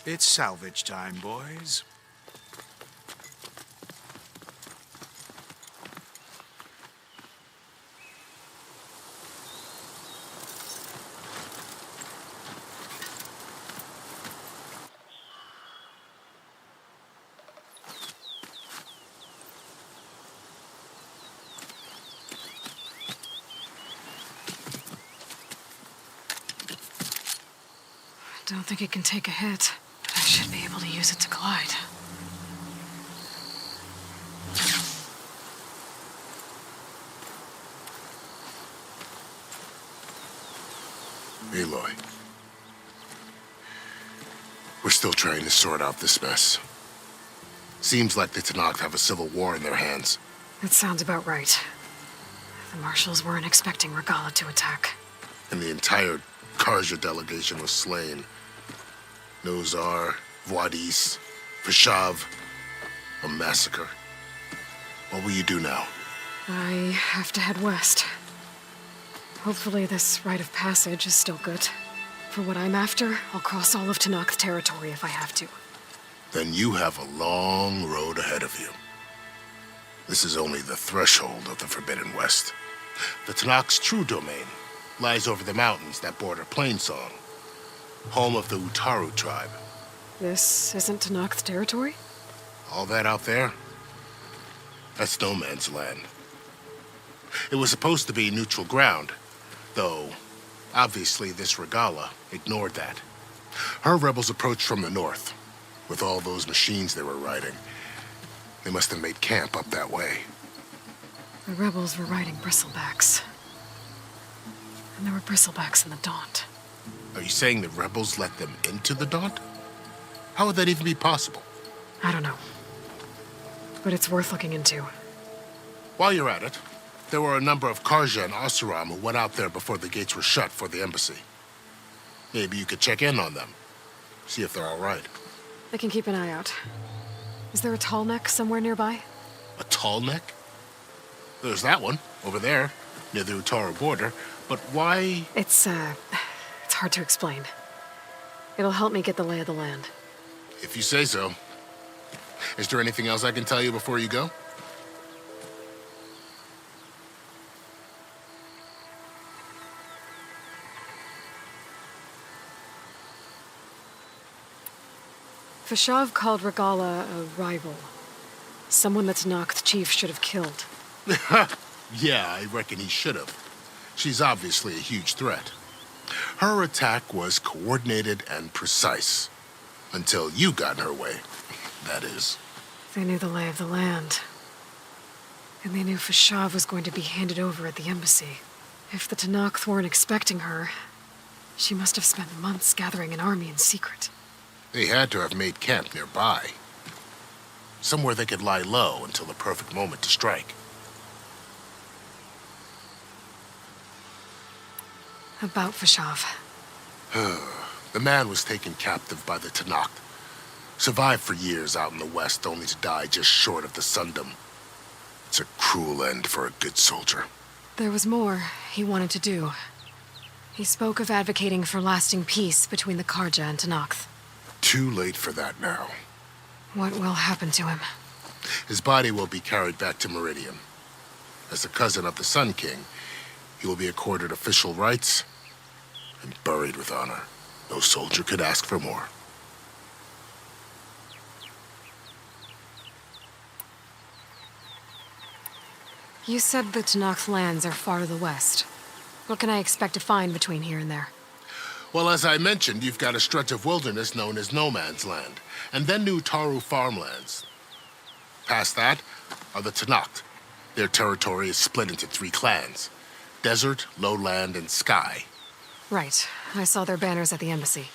It's salvage time, boys. Don't think it can take a hit. I should be able to use it to glide. Aloy. We're still trying to sort out this mess. Seems like the Tenakth have a civil war in their hands. That sounds about right. The marshals weren't expecting Regala to attack. And the entire Karja delegation was slain. Nozar, Vwadis, Vashav. A massacre. What will you do now? I have to head west. Hopefully this rite of passage is still good. For what I'm after, I'll cross all of Tenakth territory if I have to. Then you have a long road ahead of you. This is only the threshold of the Forbidden West. The Tenakth's true domain lies over the mountains that border Plainsong, home of the Utaru tribe. This isn't Tenakth territory? All that out there? That's no man's land. It was supposed to be neutral ground, though obviously this Regala ignored that. Her rebels approached from the north, with all those machines they were riding. They must have made camp up that way. The rebels were riding bristlebacks. And there were bristlebacks in the Daunt. Are you saying the rebels let them into the Daunt? How would that even be possible? I don't know. But it's worth looking into. While you're at it, there were a number of Karja and Oseram who went out there before the gates were shut for the embassy. Maybe you could check in on them. See if they're all right. I can keep an eye out. Is there a tall neck somewhere nearby? A tall neck? There's that one, over there, near the Utaru border. But why... It's hard to explain. It'll help me get the lay of the land. If you say so. Is there anything else I can tell you before you go? Fashav called Regala a rival. Someone that Tanakh chief should have killed. Yeah, I reckon he should have. She's obviously a huge threat. Her attack was coordinated and precise. Until you got in her way, that is. They knew the lay of the land. And they knew Fashav was going to be handed over at the embassy. If the Tanakh weren't expecting her, she must have spent months gathering an army in secret. They had to have made camp nearby. Somewhere they could lie low until the perfect moment to strike. About Fashav. The man was taken captive by the Tanakh. Survived for years out in the west, only to die just short of the Sundom. It's a cruel end for a good soldier. There was more he wanted to do. He spoke of advocating for lasting peace between the Karja and Tanakh. Too late for that now. What will happen to him? His body will be carried back to Meridian. As a cousin of the Sun King, he will be accorded official rights and buried with honor. No soldier could ask for more. You said the Tanakh lands are far to the west. What can I expect to find between here and there? Well, as I mentioned, you've got a stretch of wilderness known as No Man's Land, and then New Taru farmlands. Past that are the Tanakh. Their territory is split into 3 clans: Desert, Lowland, and Sky. Right. I saw their banners at the embassy.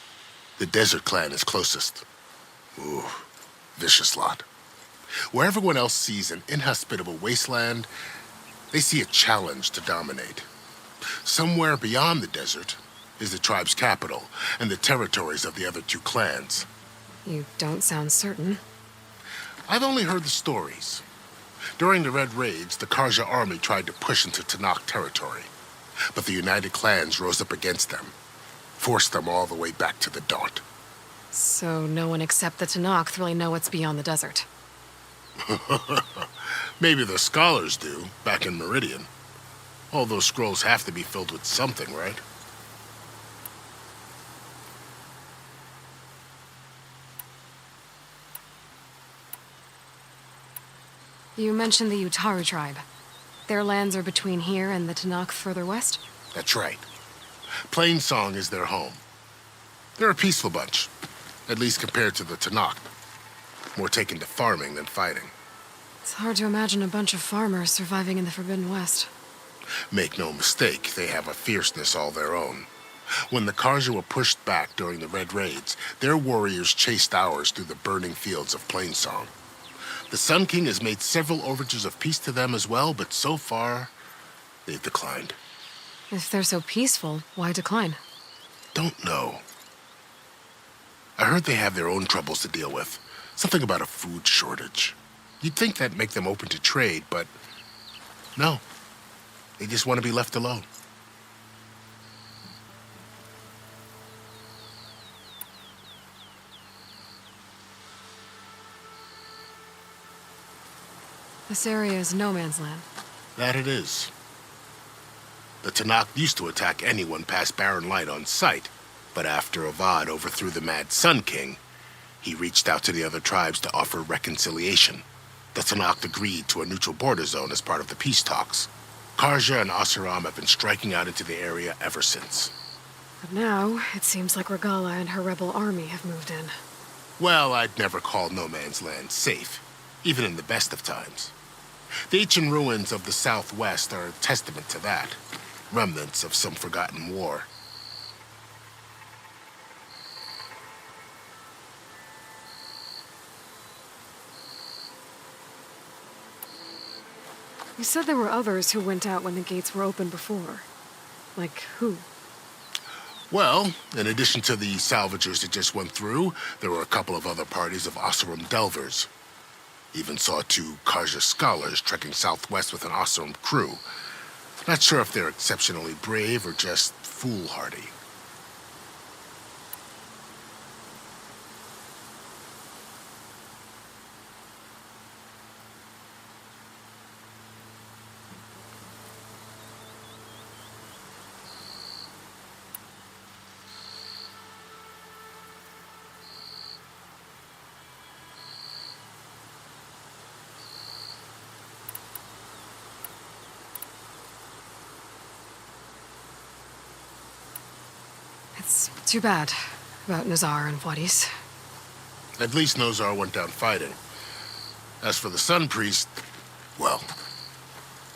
The Desert clan is closest. Ooh, vicious lot. Where everyone else sees an inhospitable wasteland, they see a challenge to dominate. Somewhere beyond the desert is the tribe's capital and the territories of the other 2 clans. You don't sound certain. I've only heard the stories. During the Red Raids, the Karja army tried to push into Tanakh territory, but the united clans rose up against them, forced them all the way back to the Daunt. So no one except the Tanakh really know what's beyond the desert. Maybe the scholars do, back in Meridian. All those scrolls have to be filled with something, right? You mentioned the Utaru tribe. Their lands are between here and the Tanakh further west? That's right. Plainsong is their home. They're a peaceful bunch, at least compared to the Tanakh. More taken to farming than fighting. It's hard to imagine a bunch of farmers surviving in the Forbidden West. Make no mistake, they have a fierceness all their own. When the Karja were pushed back during the Red Raids, their warriors chased ours through the burning fields of Plainsong. The Sun King has made several overtures of peace to them as well, but so far, they've declined. If they're so peaceful, why decline? Don't know. I heard they have their own troubles to deal with. Something about a food shortage. You'd think that'd make them open to trade, but no. They just want to be left alone. This area is no man's land. That it is. The Tanakh used to attack anyone past Barren Light on sight, but after Avad overthrew the Mad Sun King, he reached out to the other tribes to offer reconciliation. The Tanakh agreed to a neutral border zone as part of the peace talks. Karja and Asuram have been striking out into the area ever since. But now, it seems like Regala and her rebel army have moved in. Well, I'd never call No Man's Land safe, even in the best of times. The ancient ruins of the Southwest are a testament to that. Remnants of some forgotten war. You said there were others who went out when the gates were open before. Like who? Well, in addition to the salvagers that just went through, there were a couple of other parties of Oseram Delvers. Even saw 2 Karja scholars trekking southwest with an awesome crew. Not sure if they're exceptionally brave or just foolhardy. It's too bad about Nazar and Wadis. At least Nozar went down fighting. As for the Sun Priest, well,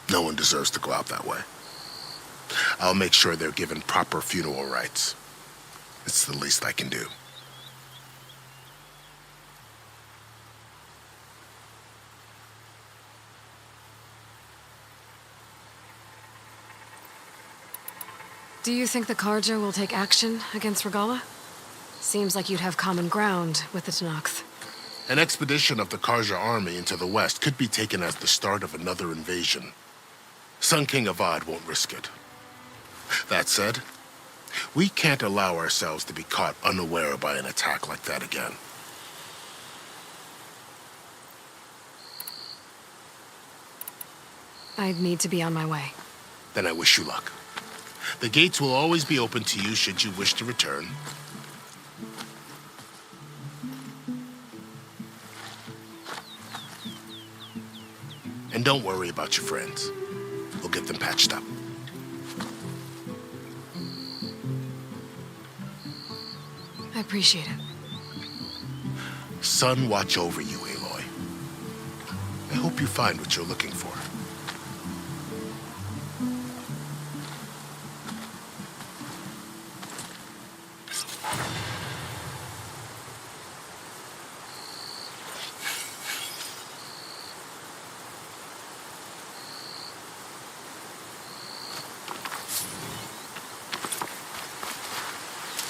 no one deserves to go out that way. I'll make sure they're given proper funeral rites. It's the least I can do. Do you think the Karja will take action against Regala? Seems like you'd have common ground with the Tenakth. An expedition of the Karja army into the west could be taken as the start of another invasion. Sun King Avad won't risk it. That said, we can't allow ourselves to be caught unaware by an attack like that again. I'd need to be on my way. Then I wish you luck. The gates will always be open to you should you wish to return. And don't worry about your friends. We'll get them patched up. I appreciate it. Sun watch over you, Aloy. I hope you find what you're looking for.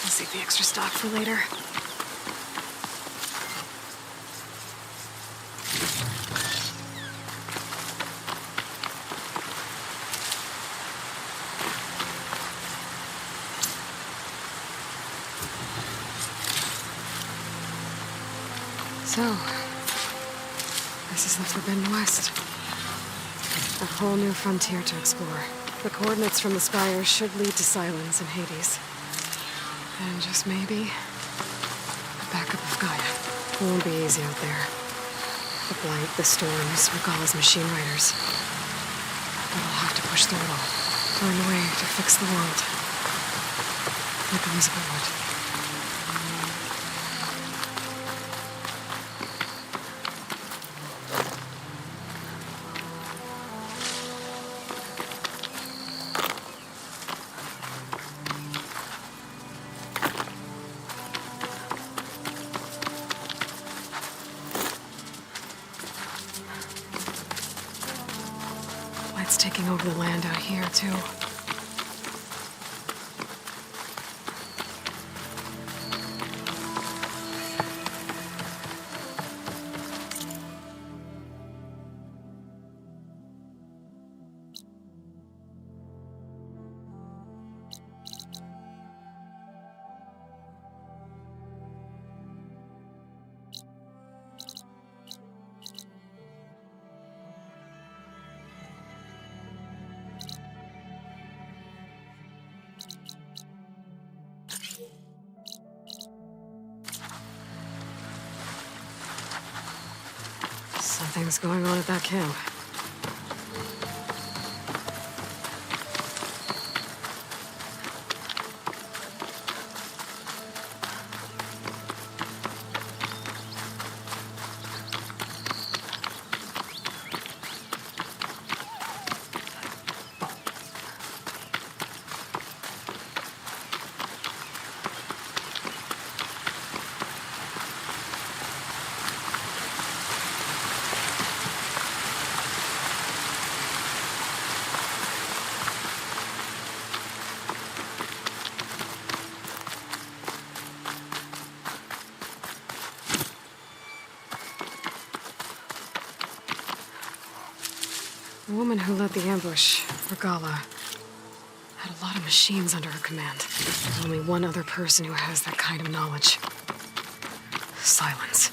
I'll save the extra stock for later. So, this is the Forbidden West. A whole new frontier to explore. The coordinates from the spires should lead to Silence and Hades. And just maybe, the backup of Gaia. It won't be easy out there. The blight, the storms, Regala's machine riders. But I'll have to push through it all. Find a way to fix the world. Like Elizabeth would. Light's taking over the land out here, too. Something's going on at that camp. woman who led the ambush, Regala, had a lot of machines under her command. There's only one other person who has that kind of knowledge. Silence.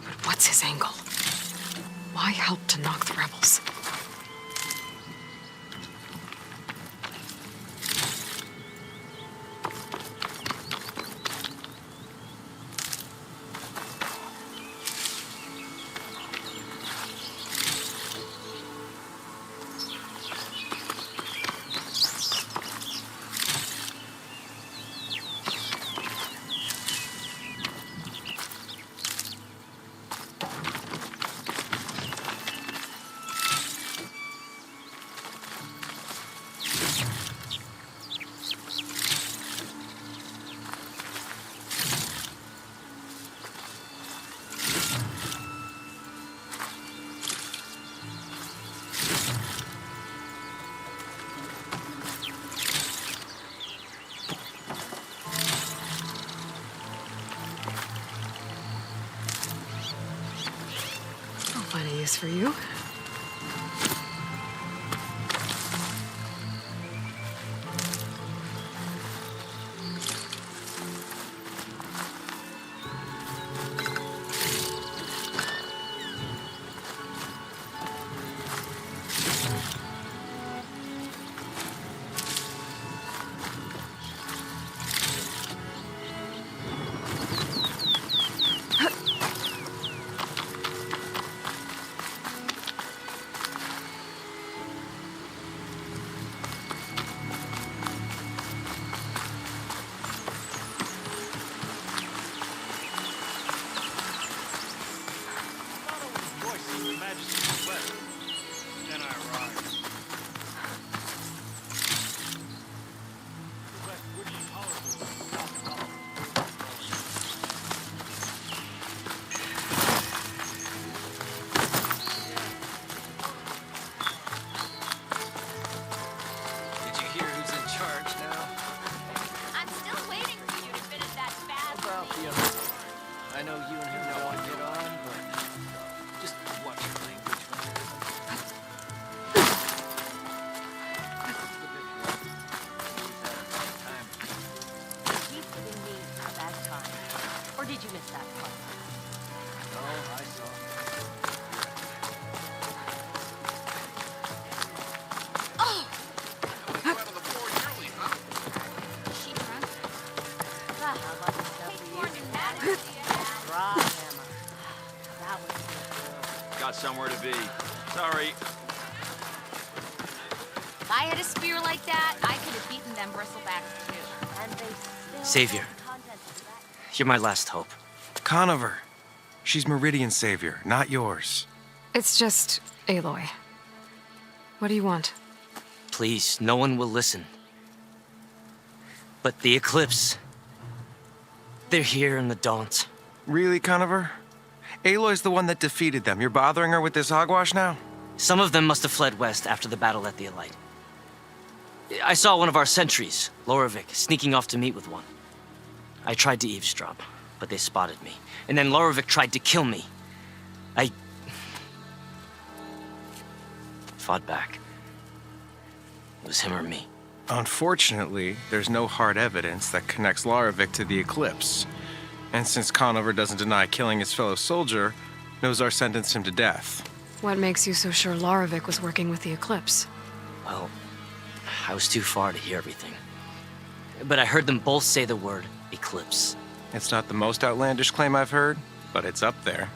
But what's his angle? Why help to knock the rebels? Find a use for you. I know you and him don't want to get on, but just watch your language. He's giving me a bad time. Or did you miss that part? No, I saw. Oh! She drunk? Ah, how about this stuff for you? Raw hammer. That was good. Got somewhere to be. Sorry. If I had a spear like that, I could have beaten them bristlebacks too. And they still Savior. You're my last hope. Conover. She's Meridian's savior, not yours. It's just Aloy. What do you want? Please, no one will listen. But the Eclipse... they're here in the Daunt. Really, Conover? Aloy's the one that defeated them. You're bothering her with this hogwash now? Some of them must have fled west after the battle at the Elite. I saw one of our sentries, Loravik, sneaking off to meet with one. I tried to eavesdrop, but they spotted me. And then Loravik tried to kill me. I... fought back. It was him or me. Unfortunately, there's no hard evidence that connects Loravik to the Eclipse. And since Conover doesn't deny killing his fellow soldier, Nozar sentenced him to death. What makes you so sure Loravik was working with the Eclipse? Well, I was too far to hear everything. But I heard them both say the word Eclipse. It's not the most outlandish claim I've heard, but it's up there.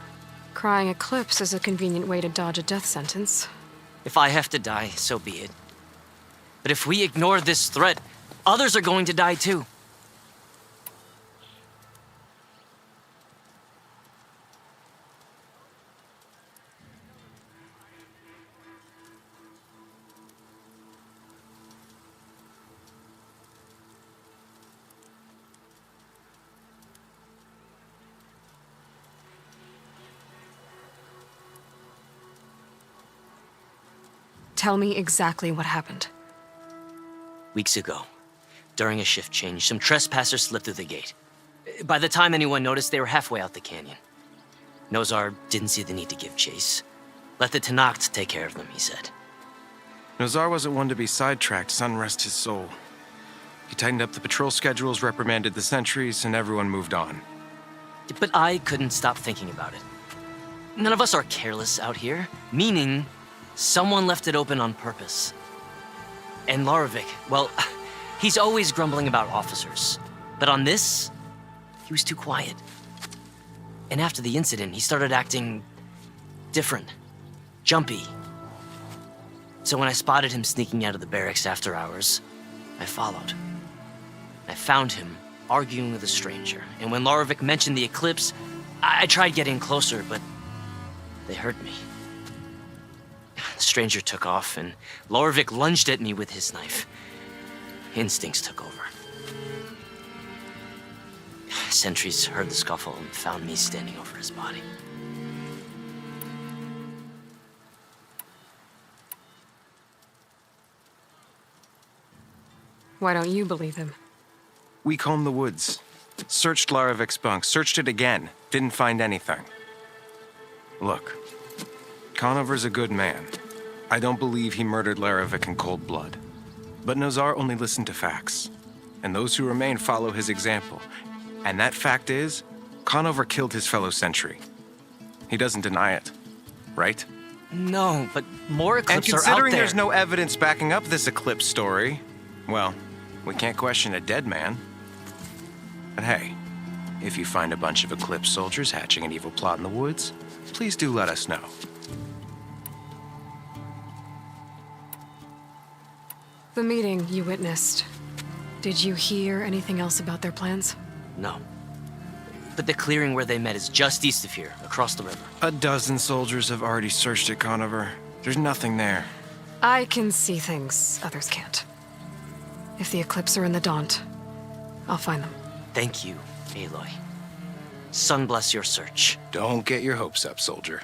Crying Eclipse is a convenient way to dodge a death sentence. If I have to die, so be it. But if we ignore this threat, others are going to die too. Tell me exactly what happened. Weeks ago, during a shift change, some trespassers slipped through the gate. By the time anyone noticed, they were halfway out the canyon. Nozar didn't see the need to give chase. Let the Tanakh take care of them, he said. Nozar wasn't one to be sidetracked, sun rest his soul. He tightened up the patrol schedules, reprimanded the sentries, and everyone moved on. But I couldn't stop thinking about it. None of us are careless out here, meaning someone left it open on purpose. And Larovic, well, he's always grumbling about officers. But on this, he was too quiet. And after the incident, he started acting different, jumpy. So when I spotted him sneaking out of the barracks after hours, I followed. I found him arguing with a stranger. And when Larovic mentioned the eclipse, I tried getting closer, but they heard me. The stranger took off, and Larovic lunged at me with his knife. Instincts took over. Sentries heard the scuffle and found me standing over his body. Why don't you believe him? We combed the woods, searched Larovic's bunk, searched it again, didn't find anything. Look, Conover's a good man. I don't believe he murdered Larovic in cold blood. But Nozar only listened to facts, and those who remain follow his example. And that fact is, Conover killed his fellow sentry. He doesn't deny it, right? No, but more eclipses are out there. And considering there's no evidence backing up this eclipse story, well, we can't question a dead man. But hey, if you find a bunch of eclipse soldiers hatching an evil plot in the woods, please do let us know. The meeting you witnessed, did you hear anything else about their plans? No. But the clearing where they met is just east of here, across the river. A dozen soldiers have already searched it, Conover. There's nothing there. I can see things others can't. If the Eclipse are in the Daunt, I'll find them. Thank you, Aloy. Sun bless your search. Don't get your hopes up, soldier.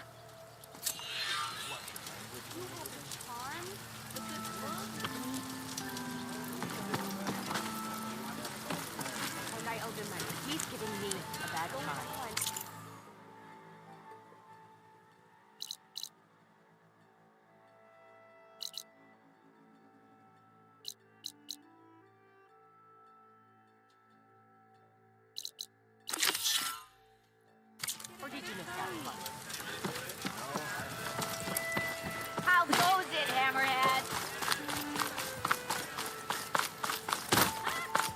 How goes it, Hammerhead?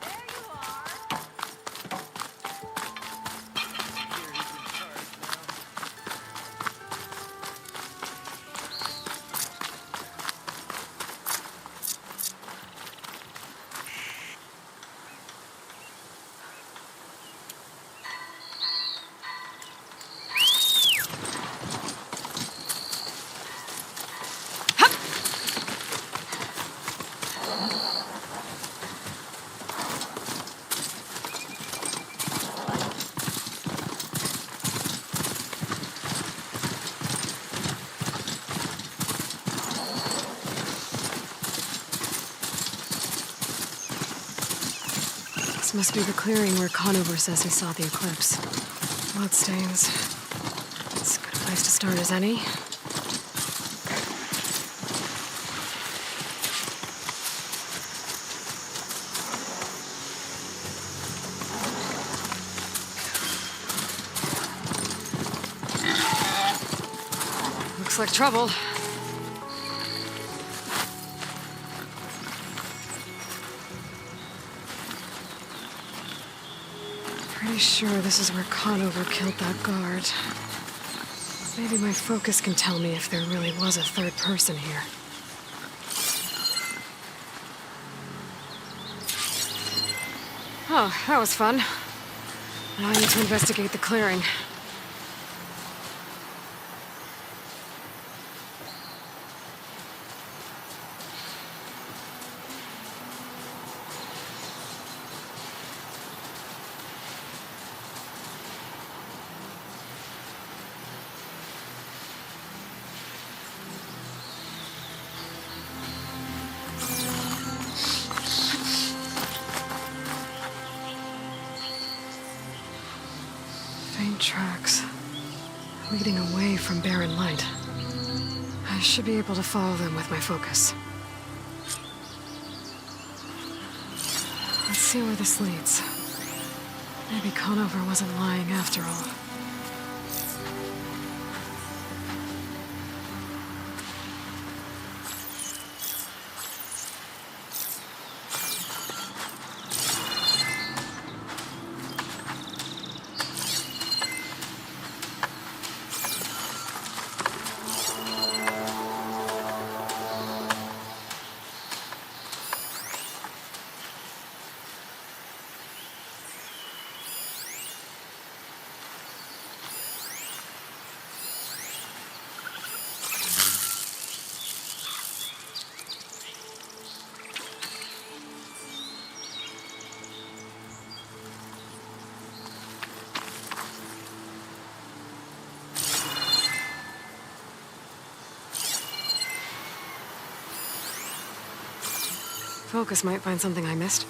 There you are. This must be the clearing where Conover says he saw the eclipse. Bloodstains. It's as good a place to start as any. Looks like trouble. Pretty sure this is where Conover killed that guard. Maybe my focus can tell me if there really was a third person here. Oh, that was fun. Now I need to investigate the clearing. Faint tracks, leading away from barren light. I should be able to follow them with my focus. Let's see where this leads. Maybe Conover wasn't lying after all. Focus might find something I missed.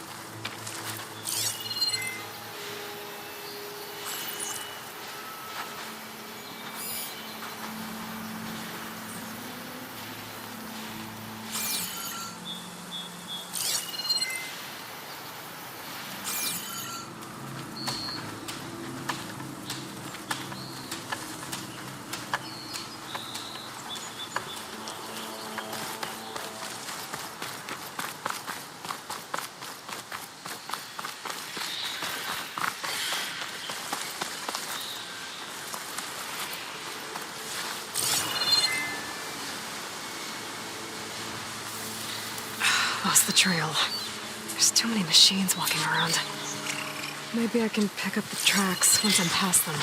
Lost the trail. There's too many machines walking around. Maybe I can pick up the tracks once I'm past them.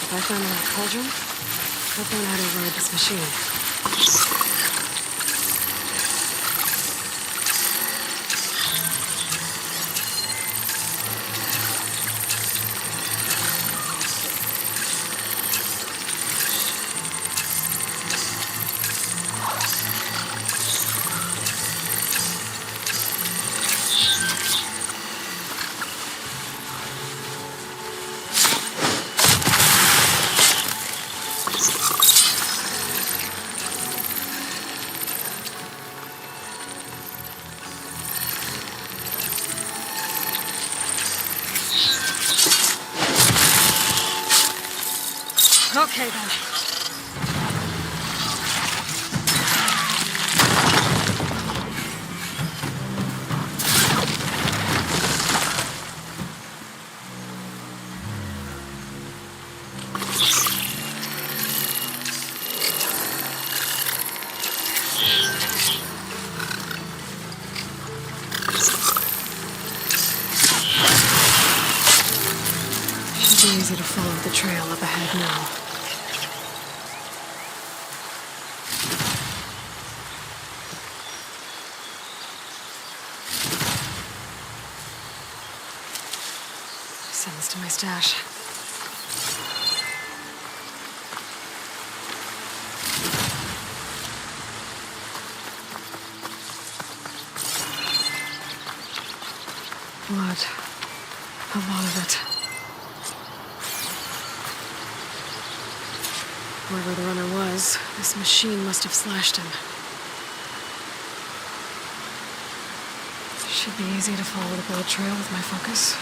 If I find that cauldron, I'll learn how to ride this machine. Okay, then. Should be easy to follow the trail up ahead now. Send this to my stash. Blood. A lot of it. Whoever the runner was, this machine must have slashed him. Should be easy to follow the blood trail with my focus.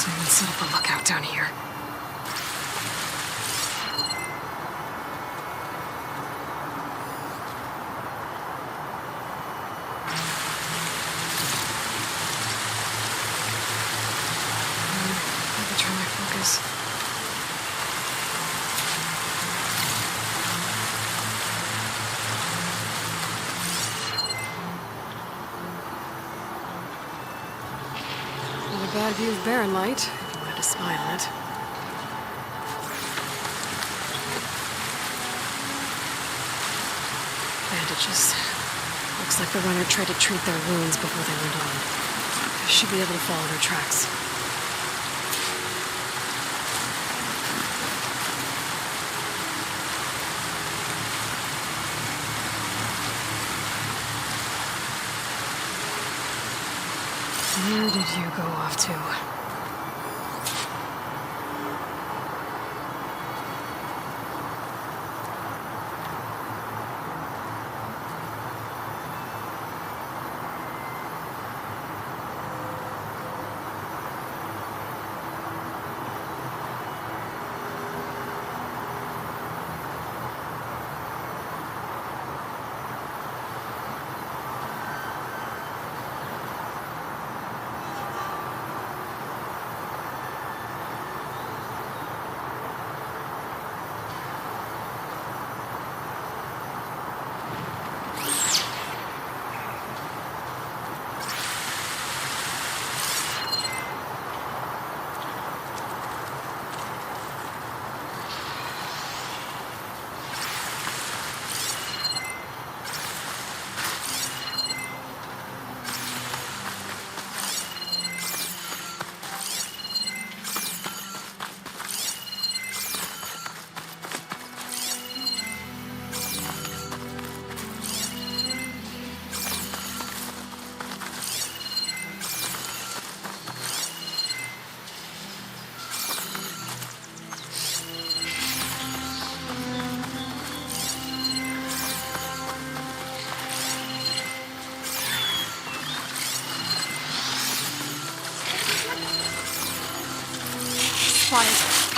Should even set up a lookout down here. Maybe try my focus. Not a bad view of barren light, if you wanted to spy on it. Bandages. Looks like the runner tried to treat their wounds before they went on. I should be able to follow their tracks. Where did you go off to?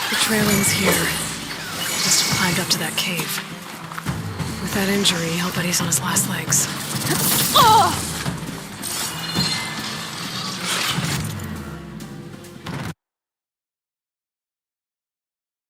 The trail ends here. I just climbed up to that cave. With that injury, I'll bet he's on his last legs. Oh!